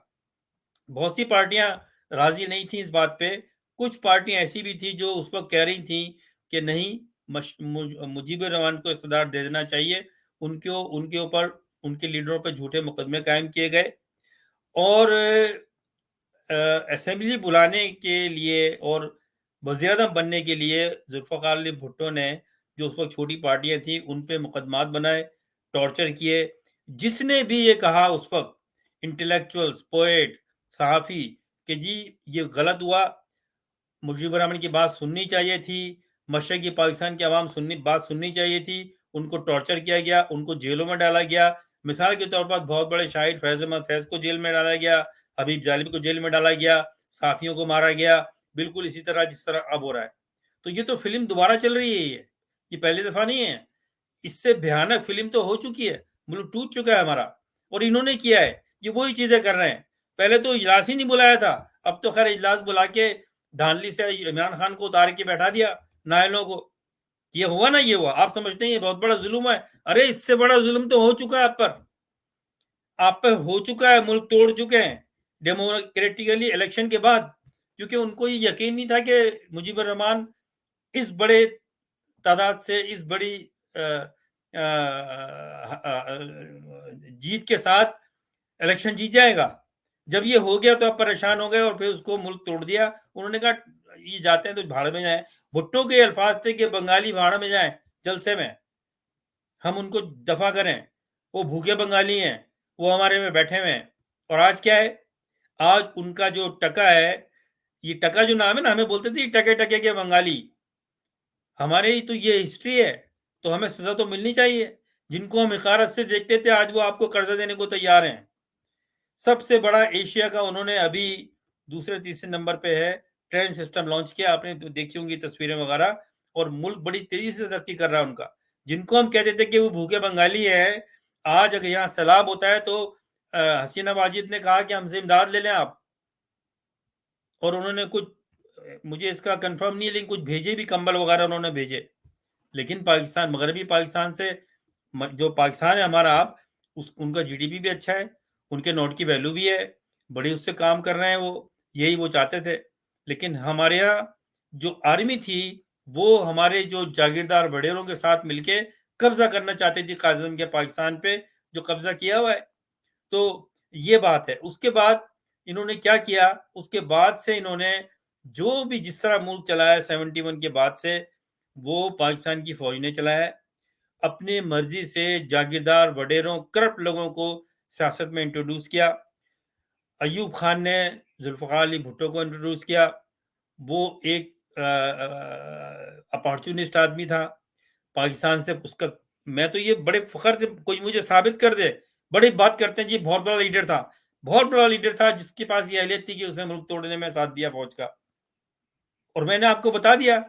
بہت سی پارٹیاں راضی نہیں تھیں اس بات پہ. کچھ پارٹیاں ایسی بھی تھیں جو اس وقت کہہ رہی تھیں کہ نہیں، مجیب الرحمان کو اقتدار دے دینا چاہیے. ان کے اوپر ان کے لیڈروں پہ جھوٹے مقدمے قائم کیے گئے اور اسمبلی بلانے کے لیے اور وزیر اعظم بننے کے لیے ذوالفقار علی بھٹو نے جو اس وقت چھوٹی پارٹیاں تھیں ان پہ مقدمات بنائے، ٹارچر کیے. جس نے بھی یہ کہا اس وقت، انٹلیکچوئلز، پوئٹ، صحافی، کہ جی یہ غلط ہوا، مجیب الرحمان کی بات سننی چاہیے تھی، مشرقی پاکستان کی عوام بات سننی چاہیے تھی، ان کو ٹارچر کیا گیا، ان کو جیلوں میں ڈالا گیا. مثال کے طور پر بہت بڑے شاعر فیض احمد فیض کو جیل میں ڈالا گیا، حبیب ظالم کو جیل میں ڈالا گیا، صحافیوں کو مارا گیا، بالکل اسی طرح جس طرح اب ہو رہا ہے. تو یہ تو فلم دوبارہ چل رہی ہے، یہ پہلی دفعہ نہیں ہے، اس سے بھیانک فلم تو ہو چکی ہے، ملک ٹوٹ چکا ہے ہمارا، اور انہوں نے کیا ہے، یہ وہی چیزیں کر رہے ہیں۔ پہلے تو اجلاس ہی نہیں بلایا تھا، اب تو خیر اجلاس بلا کے دھاندلی سے عمران خان کو اتار کے بیٹھا دیا، نائلوں کو۔ یہ ہوا نا، یہ ہوا، آپ سمجھتے ہیں یہ بہت بڑا ظلم ہے؟ ارے اس سے بڑا ظلم تو ہو چکا ہے آپ پہ ہو چکا ہے، ملک توڑ چکے ہیں ڈیموکریٹکلی الیکشن کے بعد، کیونکہ ان کو یہ یقین نہیں تھا کہ مجیب الرحمان اس بڑے تعداد سے، اس بڑی جیت کے ساتھ الیکشن جیت جائے گا۔ جب یہ ہو گیا تو اب پریشان ہو گئے اور پھر اس کو ملک توڑ دیا۔ انہوں نے کہا یہ جاتے ہیں تو بھاڑ میں جائیں۔ بھٹو کے الفاظ تھے کہ بنگالی بھاڑ میں جائیں جلسے میں، ہم ان کو دفع کریں، وہ بھوکے بنگالی ہیں، وہ ہمارے میں بیٹھے ہوئے ہیں۔ اور آج کیا ہے، آج ان کا جو ٹکا ہے، یہ ٹکا جو نام ہے نا، ہمیں بولتے تھے ٹکے ٹکے کے بنگالی، ہمارے ہی تو یہ ہسٹری ہے، تو ہمیں سزا تو ملنی چاہیے۔ جن کو ہم حقارت سے دیکھتے تھے آج وہ آپ کو قرضہ دینے کو تیار ہیں۔ سب سے بڑا ایشیا کا انہوں نے ابھی دوسرے تیسرے نمبر پہ ہے، ٹرین سسٹم لانچ کیا، آپ نے دیکھی ہوں گی تصویریں وغیرہ، اور ملک بڑی تیزی سے ترقی کر رہا ہے ان کا۔ جن کو ہم کہتے تھے کہ وہ بھوکے بنگالی ہے، آج اگر یہاں سیلاب ہوتا ہے تو حسینہ واجد نے کہا کہ ہم سے امداد لے لیں آپ، اور انہوں نے کچھ، مجھے اس کا کنفرم نہیں ہے لیکن کچھ بھیجے بھی، کمبل وغیرہ انہوں نے بھیجے۔ لیکن پاکستان، مغربی پاکستان سے، جو پاکستان ہے ہمارا، آپ ان کا جی ڈی پی بھی اچھا ہے، ان کے نوٹ کی ویلیو بھی ہے، بڑی اس سے کام کر رہے ہیں، وہ یہی وہ چاہتے تھے۔ لیکن ہمارے یہاں جو آرمی تھی وہ ہمارے جو جاگیردار وڈیروں کے ساتھ مل کے قبضہ کرنا چاہتی تھی قائد اعظم کے پاکستان پہ، جو قبضہ کیا ہوا ہے۔ تو یہ بات ہے۔ اس کے بعد انہوں نے کیا کیا، اس کے بعد سے انہوں نے جو بھی جس طرح ملک چلایا 71 کے بعد سے، وہ پاکستان کی فوج نے چلایا ہے، اپنی مرضی سے جاگیردار وڈیروں، کرپٹ لوگوں کو سیاست میں انٹروڈیوس کیا۔ ایوب خان نے ذوالفقار علی بھٹو کو انٹروڈیوس کیا، وہ ایک اپارچونسٹ آدمی تھا پاکستان سے، اس کا میں تو یہ بڑے فخر سے، کوئی مجھے ثابت کر دے، بڑی بات کرتے ہیں جی بہت بڑا لیڈر تھا، بہت بڑا لیڈر تھا، جس کے پاس یہ اہلیت تھی کہ اس نے ملک توڑنے میں ساتھ دیا فوج کا۔ اور میں نے آپ کو بتا دیا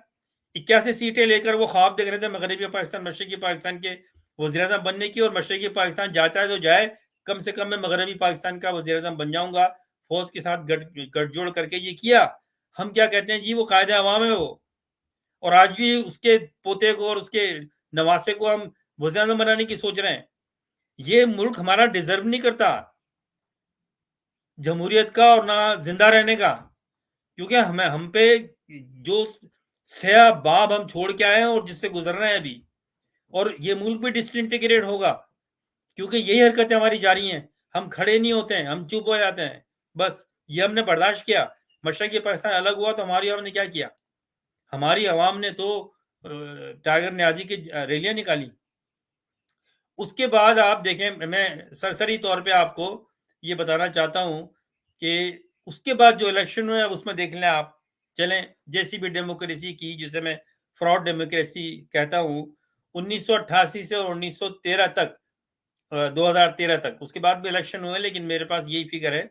81 سیٹیں لے کر وہ خواب دیکھ رہے تھے مغربی پاکستان، مشرقی پاکستان کے وزیر اعظم بننے کی، اور مشرقی پاکستان جاتا ہے تو جائے، کم سے کم میں مغربی پاکستان کا وزیر اعظم بن جاؤں گا، فوج کے ساتھ گٹھ جوڑ کر کے یہ کیا۔ ہم کیا کہتے ہیں جی، وہ قائد عوام ہے وہ، اور آج بھی اس کے پوتے کو اور اس کے نواسے کو ہم وزیر اعظم بنانے کی سوچ رہے ہیں۔ یہ ملک ہمارا ڈیزرو نہیں کرتا جمہوریت کا اور نہ زندہ رہنے کا، کیونکہ ہم پہ جو سیاہ باب ہم چھوڑ کے آئے ہیں اور جس سے گزر رہے ہیں ابھی، اور یہ ملک بھی ڈس انٹیگریٹ ہوگا، کیونکہ یہی حرکتیں ہماری جاری ہیں۔ ہم کھڑے نہیں ہوتے ہیں، ہم چپ ہو جاتے ہیں، بس یہ ہم نے برداشت کیا۔ مشرقی پاکستان الگ ہوا تو ہماری عوام نے کیا کیا، ہماری عوام نے تو ٹائیگر نیازی کی ریلیاں نکالی۔ اس کے بعد آپ دیکھیں، میں سرسری طور پہ آپ کو یہ بتانا چاہتا ہوں کہ اس کے بعد جو الیکشن ہوئے، اس میں دیکھ لیں آپ، چلیں جیسی بھی ڈیموکریسی کی، جسے میں فراڈ ڈیموکریسی کہتا ہوں، 1988 سے اور 1913 تک، 2013 تک، اس کے بعد بھی الیکشن ہوئے لیکن میرے پاس یہی فگر ہے،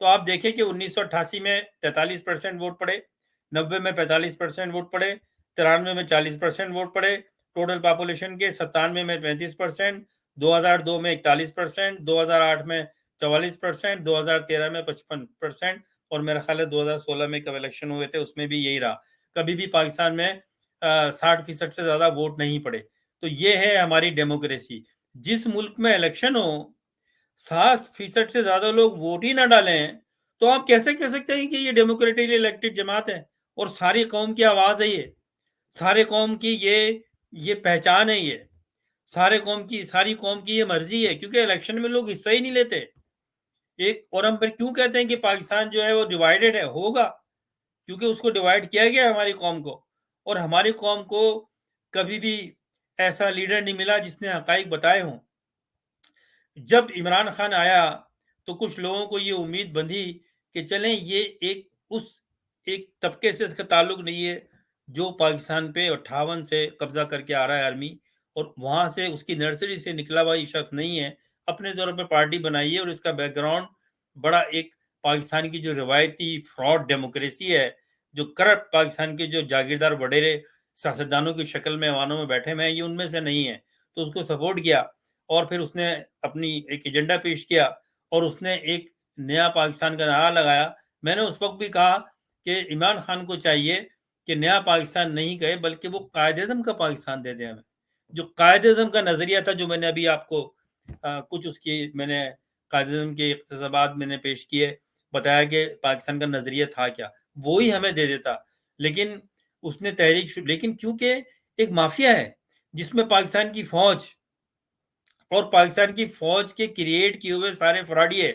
تو آپ دیکھیں کہ 1988 میں 43% ووٹ پڑے، 90 میں 45% ووٹ پڑے، 93 میں 40% ووٹ پڑے، ٹوٹل پاپولیشن کے 97 میں 35%، 2002 میں 41%، 2008 میں 44%، 2013 میں 55%، اور میرا خیال ہے 2016 میں کب الیکشن ہوئے تھے اس میں بھی یہی رہا، کبھی بھی پاکستان میں 60% سے زیادہ ووٹ نہیں پڑے۔ تو یہ ہے ہماری ڈیموکریسی۔ جس ملک میں الیکشن ہو 60% سے زیادہ لوگ ووٹ ہی نہ ڈالیں، تو آپ کیسے کہہ سکتے ہیں کہ یہ ڈیموکریٹکلی الیکٹڈ جماعت ہے اور ساری قوم کی آواز ہے، یہ سارے قوم کی یہ پہچان ہے، یہ ساری قوم کی یہ مرضی ہے، کیونکہ الیکشن میں لوگ حصہ ہی نہیں لیتے۔ اور ہم پھر کیوں کہتے ہیں کہ پاکستان جو ہے وہ ڈیوائیڈڈ ہے؟ ہوگا کیونکہ اس کو ڈیوائیڈ کیا گیا ہماری قوم کو، اور ہماری قوم کو کبھی بھی ایسا لیڈر نہیں ملا جس نے حقائق بتائے ہوں۔ جب عمران خان آیا تو کچھ لوگوں کو یہ امید بندھی کہ چلیں یہ ایک طبقے سے اس کا تعلق نہیں ہے جو پاکستان پہ 58 سے قبضہ کر کے آ رہا ہے آرمی، اور وہاں سے اس کی نرسری سے نکلا ہوا یہ شخص نہیں ہے، اپنے طور پہ پارٹی بنائی ہے، اور اس کا بیک گراؤنڈ بڑا ایک پاکستان کی جو روایتی فراڈ ڈیموکریسی ہے جو کرپٹ پاکستان کے جو جاگیردار وڈیرے سیاستدانوں کی شکل میں ایوانوں میں بیٹھے ہوئے ہیں، یہ ان میں سے نہیں ہے۔ تو اس کو سپورٹ کیا، اور پھر اس نے اپنی ایک ایجنڈا پیش کیا، اور اس نے ایک نیا پاکستان کا نعرہ لگایا۔ میں نے اس وقت بھی کہا کہ عمران خان کو چاہیے کہ نیا پاکستان نہیں کہے، بلکہ وہ قائد اعظم کا پاکستان دے دیں ہمیں۔ جو قائد اعظم کا نظریہ تھا، جو میں نے ابھی آپ کو کچھ اس کی میں نے قائد اعظم کے اقتباسات میں نے پیش کیے، بتایا کہ پاکستان کا نظریہ تھا کیا، وہی ہمیں دے دیتا۔ لیکن اس نے تحریک لیکن کیونکہ ایک مافیا ہے جس میں پاکستان کی فوج اور پاکستان کی فوج کے کریٹ کیے ہوئے سارے فراڈیے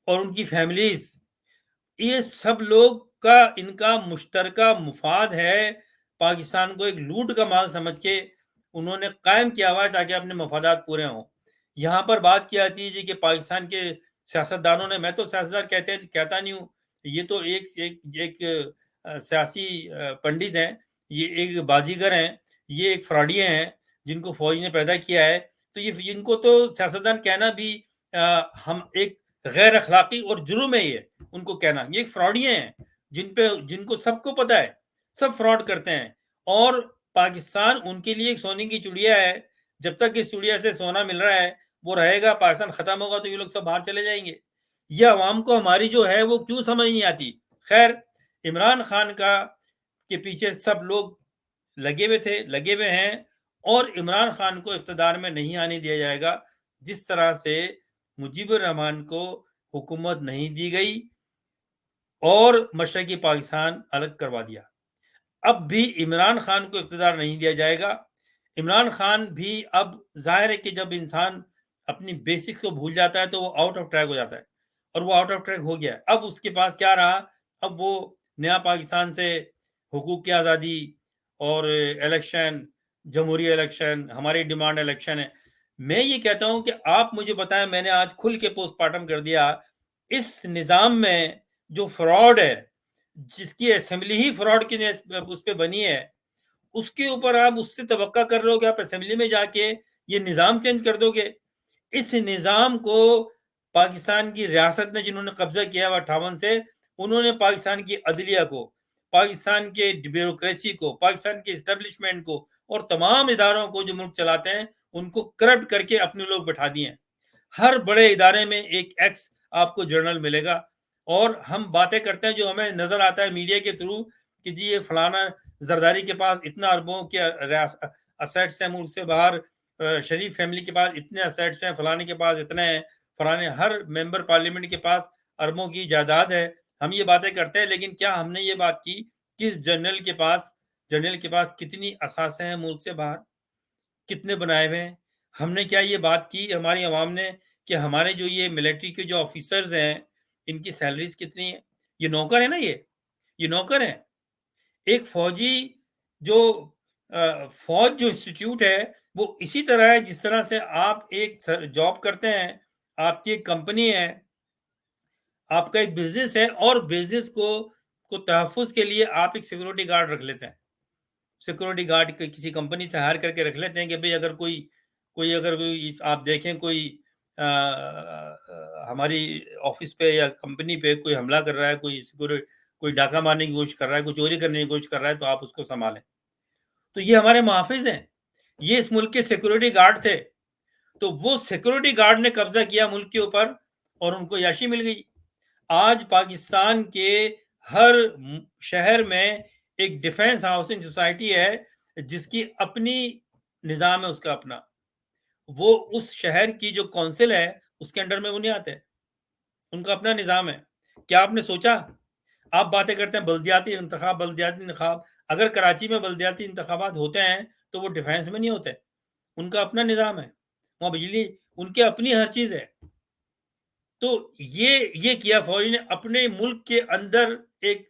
اور ان کی فیملیز، یہ سب لوگ کا ان کا مشترکہ مفاد ہے۔ پاکستان کو ایک لوٹ کا مال سمجھ کے انہوں نے قائم کیا ہوا ہے تاکہ اپنے مفادات پورے ہوں۔ یہاں پر بات کی آتی ہے جی کہ پاکستان کے سیاستدانوں نے، میں تو سیاستدان کہتا نہیں ہوں، یہ تو ایک سیاسی پنڈت ہیں، یہ ایک بازیگر ہیں، یہ ایک فراڈیے ہیں جن کو فوج نے پیدا کیا ہے۔ تو یہ ان کو تو سیاستدان کہنا بھی ہم ایک غیر اخلاقی اور جرم ہے، یہ ان کو کہنا۔ یہ ایک فراڈیے ہیں جن کو سب کو پتا ہے، سب فراڈ کرتے ہیں، اور پاکستان ان کے لیے ایک سونے کی چڑیا ہے۔ جب تک اس چڑیا سے سونا مل رہا ہے وہ رہے گا، پاکستان ختم ہوگا تو یہ لوگ سب باہر چلے جائیں گے۔ یہ عوام کو ہماری جو ہے وہ کیوں سمجھ نہیں آتی؟ خیر، عمران خان کے پیچھے سب لوگ لگے ہوئے ہیں، اور عمران خان کو اقتدار میں نہیں آنے دیا جائے گا۔ جس طرح سے مجیب الرحمان کو حکومت نہیں دی گئی اور مشرقی پاکستان الگ کروا دیا، اب بھی عمران خان کو اقتدار نہیں دیا جائے گا۔ عمران خان بھی اب ظاہر ہے کہ جب انسان اپنی بیسک کو بھول جاتا ہے تو وہ آؤٹ آف ٹریک ہو جاتا ہے، اور وہ آؤٹ آف ٹریک ہو گیا ہے۔ اب اس کے پاس کیا رہا؟ اب وہ نیا پاکستان سے حقوق کی آزادی اور الیکشن، جمہوری الیکشن، ہماری ڈیمانڈ الیکشن ہے۔ میں یہ کہتا ہوں کہ آپ مجھے بتائیں، میں نے آج کھل کے پوسٹ مارٹم کر دیا، اس نظام میں جو فراڈ ہے، جس کی اسمبلی ہی فراڈ کی اس پہ بنی ہے، اس کے اوپر آپ اس سے توقع کر رہے ہو کہ آپ اسمبلی میں جا کے یہ نظام چینج کر دو گے؟ اس نظام کو پاکستان کی ریاست نے، جنہوں نے قبضہ کیا ہوا 58 سے، انہوں نے پاکستان کی عدلیہ کو، پاکستان کے بیوروکریسی کو، پاکستان کے اسٹیبلشمنٹ کو، اور تمام اداروں کو جو ملک چلاتے ہیں ان کو کرپٹ کر کے اپنے لوگ بٹھا دیے ہیں۔ ہر بڑے ادارے میں ایک ایکس آپ کو جرنل ملے گا، اور ہم باتیں کرتے ہیں جو ہمیں نظر آتا ہے میڈیا کے تھرو کہ جی یہ فلانا زرداری کے پاس اتنا اربوں کے اسیٹس ہیں ملک سے باہر، شریف فیملی کے پاس اتنے اسیٹس ہیں، فلانے کے پاس اتنے ہیں، فلانے ہر ممبر پارلیمنٹ کے پاس اربوں کی جائیداد ہے۔ ہم یہ باتیں کرتے ہیں، لیکن کیا ہم نے یہ بات کی کہ اس جنرل کے پاس کتنی اثاثے ہیں ملک سے باہر، کتنے بنائے ہوئے ہیں؟ ہم نے کیا یہ بات کی ہماری عوام نے کہ ہمارے جو یہ ملٹری کے جو آفیسرز ہیں ان کی سیلریز کتنی ہیں؟ یہ نوکر ہے نا، یہ نوکر ہیں۔ ایک فوجی جو فوج جو انسٹیٹیوٹ ہے وہ اسی طرح ہے جس طرح سے آپ ایک جاب کرتے ہیں، آپ کی ایک کمپنی ہے، آپ کا ایک بزنس ہے، اور بزنس کو تحفظ کے لیے آپ ایک سیکورٹی گارڈ رکھ لیتے ہیں۔ سیکورٹی گارڈ کسی کمپنی سے ہائر کر کے رکھ لیتے ہیں کہ بھئی اگر کوئی آپ دیکھیں کوئی ہماری آفس پہ یا کمپنی پہ کوئی حملہ کر رہا ہے، کوئی ڈاکہ مارنے کی کوشش کر رہا ہے، کوئی چوری کرنے کی کوشش کر رہا ہے، تو آپ اس کو سنبھالیں۔ تو یہ ہمارے محافظ ہیں، یہ اس ملک کے سیکورٹی گارڈ تھے۔ تو وہ سیکورٹی گارڈ نے قبضہ کیا ملک کے اوپر اور ان کو یاشی مل گئی۔ آج پاکستان کے ہر شہر میں ایک ڈیفنس ہاؤسنگ سوسائٹی ہے جس کی اپنی نظام ہے، اس کا اپنا، وہ اس شہر کی جو کونسل ہے اس کے انڈر میں وہ نہیں آتے، ان کا اپنا نظام ہے۔ کیا آپ نے سوچا؟ آپ باتیں کرتے ہیں بلدیاتی انتخاب، اگر کراچی میں بلدیاتی انتخابات ہوتے ہیں تو وہ ڈیفنس میں نہیں ہوتے، ان کا اپنا نظام ہے، وہاں بجلی ان کے اپنی ہر چیز ہے۔ تو یہ کیا فوج نے اپنے ملک کے اندر ایک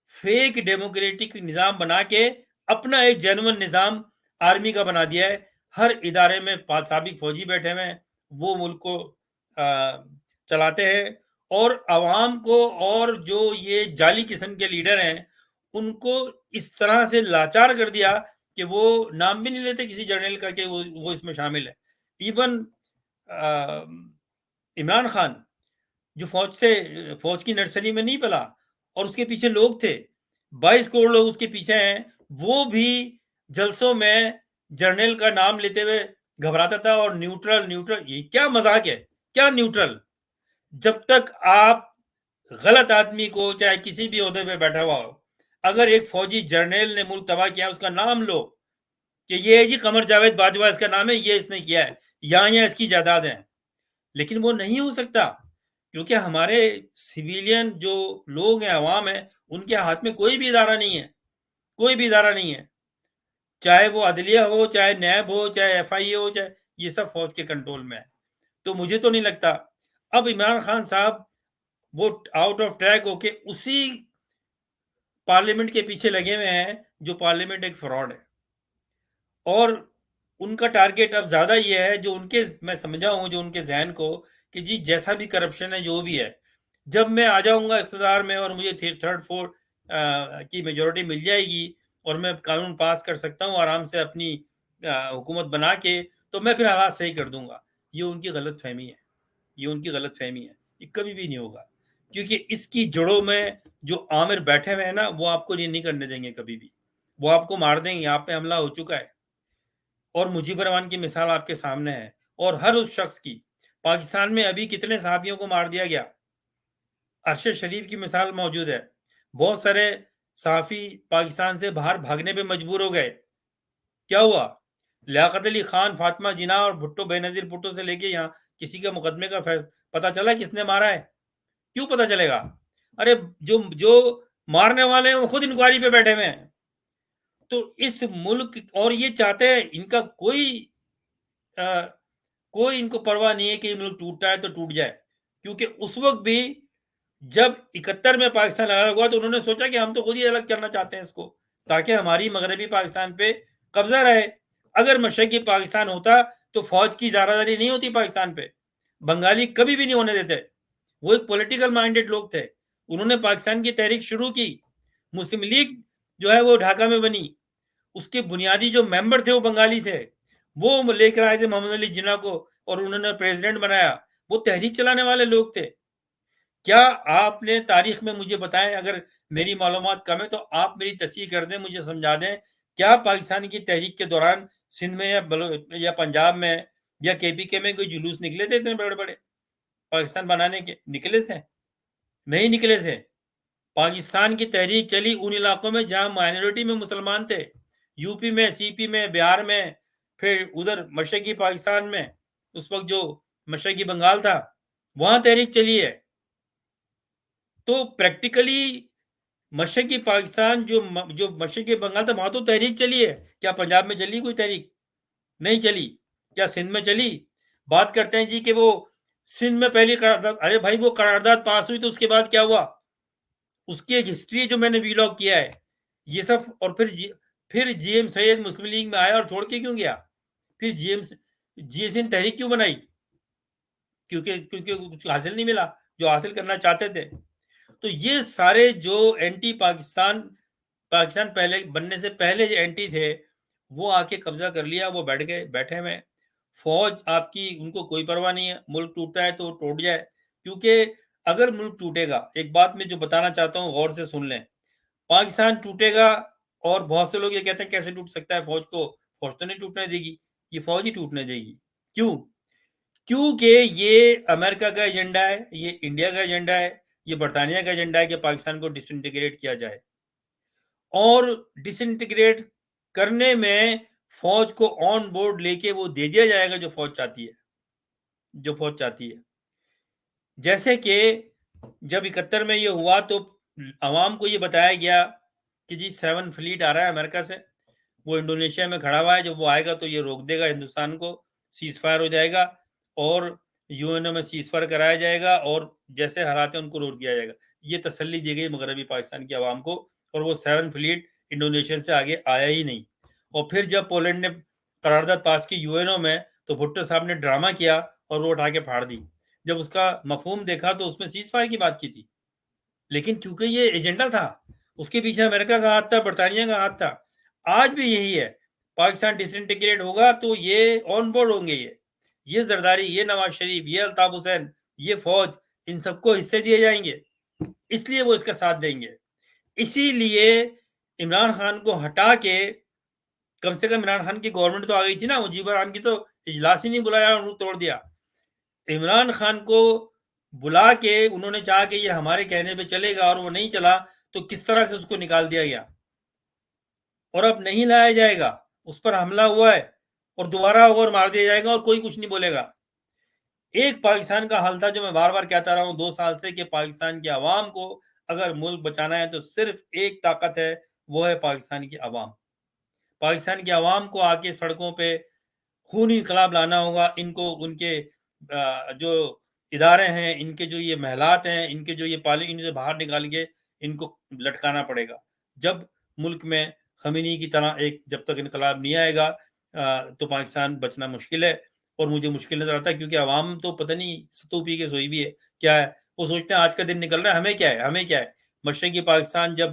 فیک ڈیموکریٹک نظام بنا کے اپنا ایک جینون نظام آرمی کا بنا دیا ہے۔ ہر ادارے میں سابق فوجی بیٹھے ہوئے ہیں، وہ ملک کو چلاتے ہیں، اور عوام کو، اور جو یہ جعلی قسم کے لیڈر ہیں ان کو اس طرح سے لاچار کر دیا کہ وہ نام بھی نہیں لیتے کسی جرنل کا کہ وہ اس میں شامل ہے۔ ایون عمران خان جو فوج کی نرسری میں نہیں پلا، اور اس کے پیچھے لوگ تھے 22 کروڑ لوگ اس کے پیچھے ہیں، وہ بھی جلسوں میں جرنیل کا نام لیتے ہوئے گھبراتا تھا اور نیوٹرل نیوٹرل. یہ کیا مذاق ہے؟ کیا نیوٹرل؟ جب تک آپ غلط آدمی کو چاہے کسی بھی عہدے پہ بیٹھا ہوا ہو، اگر ایک فوجی جرنیل نے ملک تباہ کیا اس کا نام لو کہ یہ ہے جی قمر جاوید باجوہ اس کا نام ہے، یہ اس نے کیا ہے، یہاں اس کی جائیداد ہیں. لیکن وہ نہیں ہو سکتا کیونکہ ہمارے سویلین جو لوگ ہیں، عوام ہیں، ان کے ہاتھ میں کوئی بھی ادارہ نہیں ہے، کوئی بھی ادارہ نہیں ہے، چاہے وہ عدلیہ ہو، چاہے نیب ہو، چاہے ایف آئی اے ہو، چاہے یہ سب فوج کے کنٹرول میں ہے. تو مجھے تو نہیں لگتا. اب عمران خان صاحب وہ آؤٹ آف ٹریک ہو کے اسی پارلیمنٹ کے پیچھے لگے ہوئے ہیں جو پارلیمنٹ ایک فراڈ ہے، اور ان کا ٹارگیٹ اب زیادہ یہ ہے جو ان کے، میں سمجھا ہوں جو ان کے ذہن کو، کہ جی جیسا بھی کرپشن ہے جو بھی ہے، جب میں آ جاؤں گا اقتدار میں اور مجھے 3/4 کی میجورٹی مل جائے گی اور میں قانون پاس کر سکتا ہوں آرام سے اپنی حکومت بنا کے، تو میں پھر حالات صحیح کر دوں گا. یہ ان کی غلط فہمی ہے، یہ ان کی غلط فہمی ہے. یہ کبھی بھی نہیں ہوگا کیونکہ اس کی جڑوں میں جو عامر بیٹھے ہوئے ہیں نا، وہ آپ کو یہ نہیں کرنے دیں گے کبھی بھی. وہ آپ کو مار دیں گے. آپ پہ حملہ ہو چکا ہے اور مجیب الرحمان کی مثال آپ کے سامنے ہے، اور ہر اس شخص کی. پاکستان میں ابھی کتنے صحافیوں کو مار دیا گیا. ارشد شریف کی مثال موجود ہے. بہت سارے صحافی پاکستان سے باہر بھاگنے پہ مجبور ہو گئے. کیا ہوا؟ لیاقت علی خان، فاطمہ جناح اور بھٹو، بے نظیر بھٹو سے لے کے یہاں کسی کے مقدمے کا پتہ چلا کس نے مارا ہے؟ کیوں پتہ چلے گا؟ ارے جو مارنے والے ہیں وہ خود انکوائری پہ بیٹھے ہوئے ہیں. تو اس ملک، اور یہ چاہتے ہیں، ان کا کوئی ان کو پرواہ نہیں ہے کہ یہ ملک ٹوٹتا ہے تو ٹوٹ جائے. کیونکہ اس وقت بھی جب 71 میں پاکستان الگ ہوا تو انہوں نے سوچا کہ ہم تو خود ہی الگ کرنا چاہتے ہیں اس کو، تاکہ ہماری مغربی پاکستان پہ قبضہ رہے. اگر مشرقی پاکستان ہوتا تو فوج کی زاراداری نہیں ہوتی پاکستان پہ. بنگالی کبھی بھی نہیں ہونے دیتے. وہ ایک پولیٹیکل مائنڈڈ لوگ تھے. انہوں نے پاکستان کی تحریک شروع کی. مسلم لیگ جو ہے وہ ڈھاکہ میں بنی. اس کے بنیادی جو ممبر تھے وہ بنگالی تھے. وہ لے کر آئے تھے محمد علی جناح کو اور انہوں نے پریزیڈنٹ بنایا. وہ تحریک چلانے والے لوگ تھے. کیا آپ نے تاریخ میں مجھے بتائیں، اگر میری معلومات کم ہے تو آپ میری تصحیح کر دیں، مجھے سمجھا دیں، کیا پاکستان کی تحریک کے دوران سندھ میں یا پنجاب میں یا کے پی کے میں کوئی جلوس نکلے تھے اتنے بڑے بڑے پاکستان بنانے کے؟ نکلے تھے؟ نہیں نکلے تھے. پاکستان کی تحریک چلی ان علاقوں میں جہاں مائنورٹی میں مسلمان تھے. یو پی میں، سی پی میں، بہار میں، پھر ادھر مشرقی پاکستان میں، اس وقت جو مشرقی بنگال تھا، وہاں تحریک چلی ہے. تو پریکٹیکلی مشرقی پاکستان جو مشرقی بنگال تھا وہاں تو تحریک چلی ہے. کیا پنجاب میں چلی کوئی تحریک؟ نہیں چلی. کیا سندھ میں چلی؟ بات کرتے ہیں جی کہ وہ سندھ میں پہلی قرارداد. ارے بھائی وہ قرارداد پاس ہوئی تو اس کے بعد کیا ہوا؟ اس کی ایک ہسٹری جو میں نے ویلاگ کیا ہے یہ سب. اور پھر جی ایم سید مسلم لیگ میں آیا اور چھوڑ کے کیوں گیا؟ پھر جی ایس این تحریک کیوں بنائی؟ کیونکہ کچھ حاصل نہیں ملا جو حاصل کرنا چاہتے تھے. تو یہ سارے جو اینٹی پاکستان پہلے بننے سے پہلے جو اینٹی تھے وہ آ کے قبضہ کر لیا. وہ بیٹھے ہوئے. فوج آپ کی ان کو کوئی پرواہ نہیں ہے. ملک ٹوٹتا ہے تو ٹوٹ جائے. کیونکہ اگر ملک ٹوٹے گا، ایک بات میں جو بتانا چاہتا ہوں غور سے سن لیں، پاکستان ٹوٹے گا اور بہت سے لوگ یہ کہتے ہیں کیسے ٹوٹ سکتا ہے؟ فوج تو نہیں ٹوٹنے دے گی. یہ فوج ہی ٹوٹنے دے گی. کیوں؟ کیونکہ یہ امریکہ کا ایجنڈا ہے، یہ انڈیا کا ایجنڈا ہے، یہ برطانیہ کا ایجنڈا ہے کہ پاکستان کو ڈس انٹیگریٹ کیا جائے. اور ڈس انٹیگریٹ کرنے میں فوج کو آن بورڈ لے کے وہ دے دیا جائے گا جو فوج چاہتی ہے. جیسے کہ جب 71 میں یہ ہوا تو عوام کو یہ بتایا گیا کہ جی 7 فلیٹ آ رہا ہے امریکہ سے، وہ انڈونیشیا میں کھڑا ہوا ہے، جب وہ آئے گا تو یہ روک دے گا ہندوستان کو، سیز فائر ہو جائے گا اور یو این او میں سیز فائر کرایا جائے گا اور جیسے حالات ہیں ان کو روک دیا جائے گا. یہ تسلی دی گئی مغربی پاکستان کی عوام کو اور وہ 7 فلیٹ انڈونیشیا سے آگے آیا ہی نہیں. اور پھر جب پولینڈ نے قرارداد پاس کی یو این او میں تو بھٹو صاحب نے ڈرامہ کیا اور وہ اٹھا کے پھاڑ دی. جب اس کا مفہوم دیکھا تو اس میں سیز فائر کی بات کی تھی، لیکن چونکہ یہ ایجنڈا تھا، اس کے پیچھے امریکہ کا ہاتھ تھا، برطانیہ کا ہاتھ تھا. آج بھی یہی ہے. پاکستان ڈس انٹیگریٹ ہوگا تو یہ آن بورڈ ہوں گے، یہ زرداری، یہ نواز شریف، یہ الطاف حسین، یہ فوج، ان سب کو حصے دیے جائیں گے، اس لیے وہ اس کا ساتھ دیں گے. اسی لیے عمران خان کو ہٹا کے، کم سے کم عمران خان کی گورنمنٹ تو آ گئی تھی نا، مجیب الرحمان کی تو اجلاس ہی نہیں بلایا، انہوں نے توڑ دیا۔ عمران خان کو بلا کے انہوں نے چاہا کہ یہ ہمارے کہنے پہ چلے گا، اور وہ نہیں چلا تو کس طرح سے اس کو نکال دیا گیا، اور اب نہیں لایا جائے گا، اس پر حملہ ہوا ہے اور دوبارہ اور مار دیا جائے گا اور کوئی کچھ نہیں بولے گا۔ ایک پاکستان کا حل تھا جو میں بار بار کہتا رہا ہوں 2 سال سے، کہ پاکستان کے عوام کو اگر ملک بچانا ہے تو صرف ایک طاقت ہے، وہ ہے پاکستان کی عوام۔ پاکستان کے عوام کو آ کے سڑکوں پہ خونی انقلاب لانا ہوگا، ان کو ان کے جو ادارے ہیں، ان کے جو یہ محلات ہیں، ان کے جو یہ ان سے باہر نکال کے ان کو لٹکانا پڑے گا۔ جب ملک میں خمینی کی طرح جب تک انقلاب نہیں آئے گا تو پاکستان بچنا مشکل ہے، اور مجھے مشکل نظر آتا ہے، کیونکہ عوام تو پتہ نہیں ستو پی کے سوئی بھی ہے کیا ہے، وہ سوچتے ہیں آج کا دن نکل رہا ہے، ہمیں کیا ہے، ہمیں کیا ہے۔ مشرقی پاکستان جب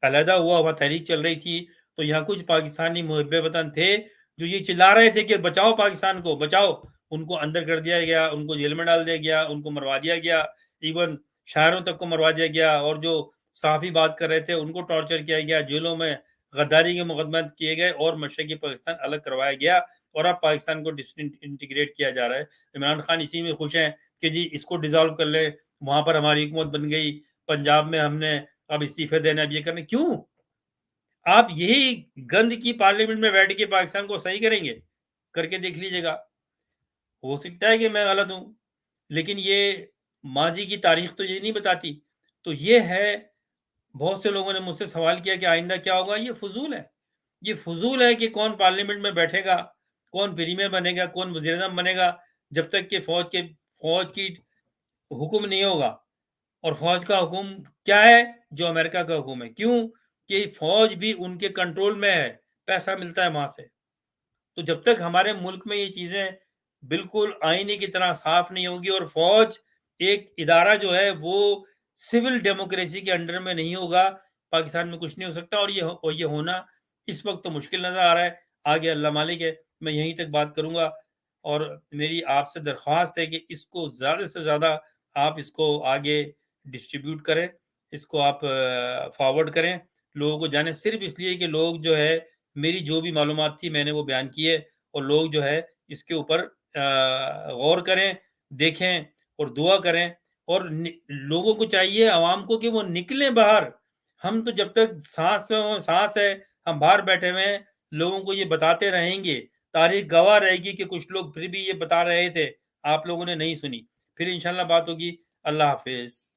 علیحدہ ہوا، وہاں تحریک چل رہی تھی، تو یہاں کچھ پاکستانی محب وطن تھے جو یہ چلا رہے تھے کہ بچاؤ پاکستان کو، بچاؤ۔ ان کو اندر کر دیا گیا، ان کو جیل میں ڈال دیا گیا، ان کو مروا دیا گیا، ایون شاعروں تک کو مروا دیا گیا، اور جو صحافی بات کر رہے تھے ان کو ٹارچر کیا گیا، جیلوں میں غداری کے مقدمات کیے گئے، اور مشرقی پاکستان الگ کروایا گیا، اور اب پاکستان کو انٹیگریٹ کیا جا رہا ہے۔ عمران خان اسی میں خوش ہیں کہ جی اس کو ڈیزالو کر لیں، وہاں پر ہماری حکومت بن گئی، پنجاب میں ہم نے اب استعفے دینا، اب یہ کرنے کیوں؟ آپ یہی گند کی پارلیمنٹ میں بیٹھ کے پاکستان کو صحیح کریں گے؟ کر کے دیکھ لیجیے گا، ہو سکتا ہے کہ میں غلط ہوں، لیکن یہ ماضی کی تاریخ تو یہ نہیں بتاتی۔ تو یہ ہے، بہت سے لوگوں نے مجھ سے سوال کیا کہ آئندہ کیا ہوگا، یہ فضول ہے، یہ فضول ہے کہ کون پارلیمنٹ میں بیٹھے گا، کون پریمیئر بنے گا، کون وزیر اعظم بنے گا، جب تک کہ فوج کی حکم نہیں ہوگا۔ اور فوج کا حکم کیا ہے؟ جو امریکہ کا حکم ہے۔ کیوں؟ کہ فوج بھی ان کے کنٹرول میں ہے، پیسہ ملتا ہے وہاں سے۔ تو جب تک ہمارے ملک میں یہ چیزیں بالکل آئینے کی طرح صاف نہیں ہوگی، اور فوج ایک ادارہ جو ہے وہ سول ڈیموکریسی کے انڈر میں نہیں ہوگا، پاکستان میں کچھ نہیں ہو سکتا۔ اور یہ ہونا اس وقت تو مشکل نظر آ رہا ہے، آگے اللہ مالک ہے۔ میں یہیں تک بات کروں گا، اور میری آپ سے درخواست ہے کہ اس کو زیادہ سے زیادہ آپ اس کو آگے ڈسٹریبیوٹ کریں، اس کو آپ فارورڈ کریں، لوگوں کو جانیں، صرف اس لیے کہ لوگ جو ہے، میری جو بھی معلومات تھی میں نے وہ بیان کی ہے، اور لوگ جو ہے اس کے اوپر غور کریں، دیکھیں اور دعا کریں، اور لوگوں کو چاہیے، عوام کو، کہ وہ نکلیں باہر۔ ہم تو جب تک سانس ہے، ہم باہر بیٹھے ہوئے ہیں، لوگوں کو یہ بتاتے رہیں گے، تاریخ گواہ رہے گی کہ کچھ لوگ پھر بھی یہ بتا رہے تھے، آپ لوگوں نے نہیں سنی۔ پھر انشاءاللہ بات ہوگی۔ اللہ حافظ۔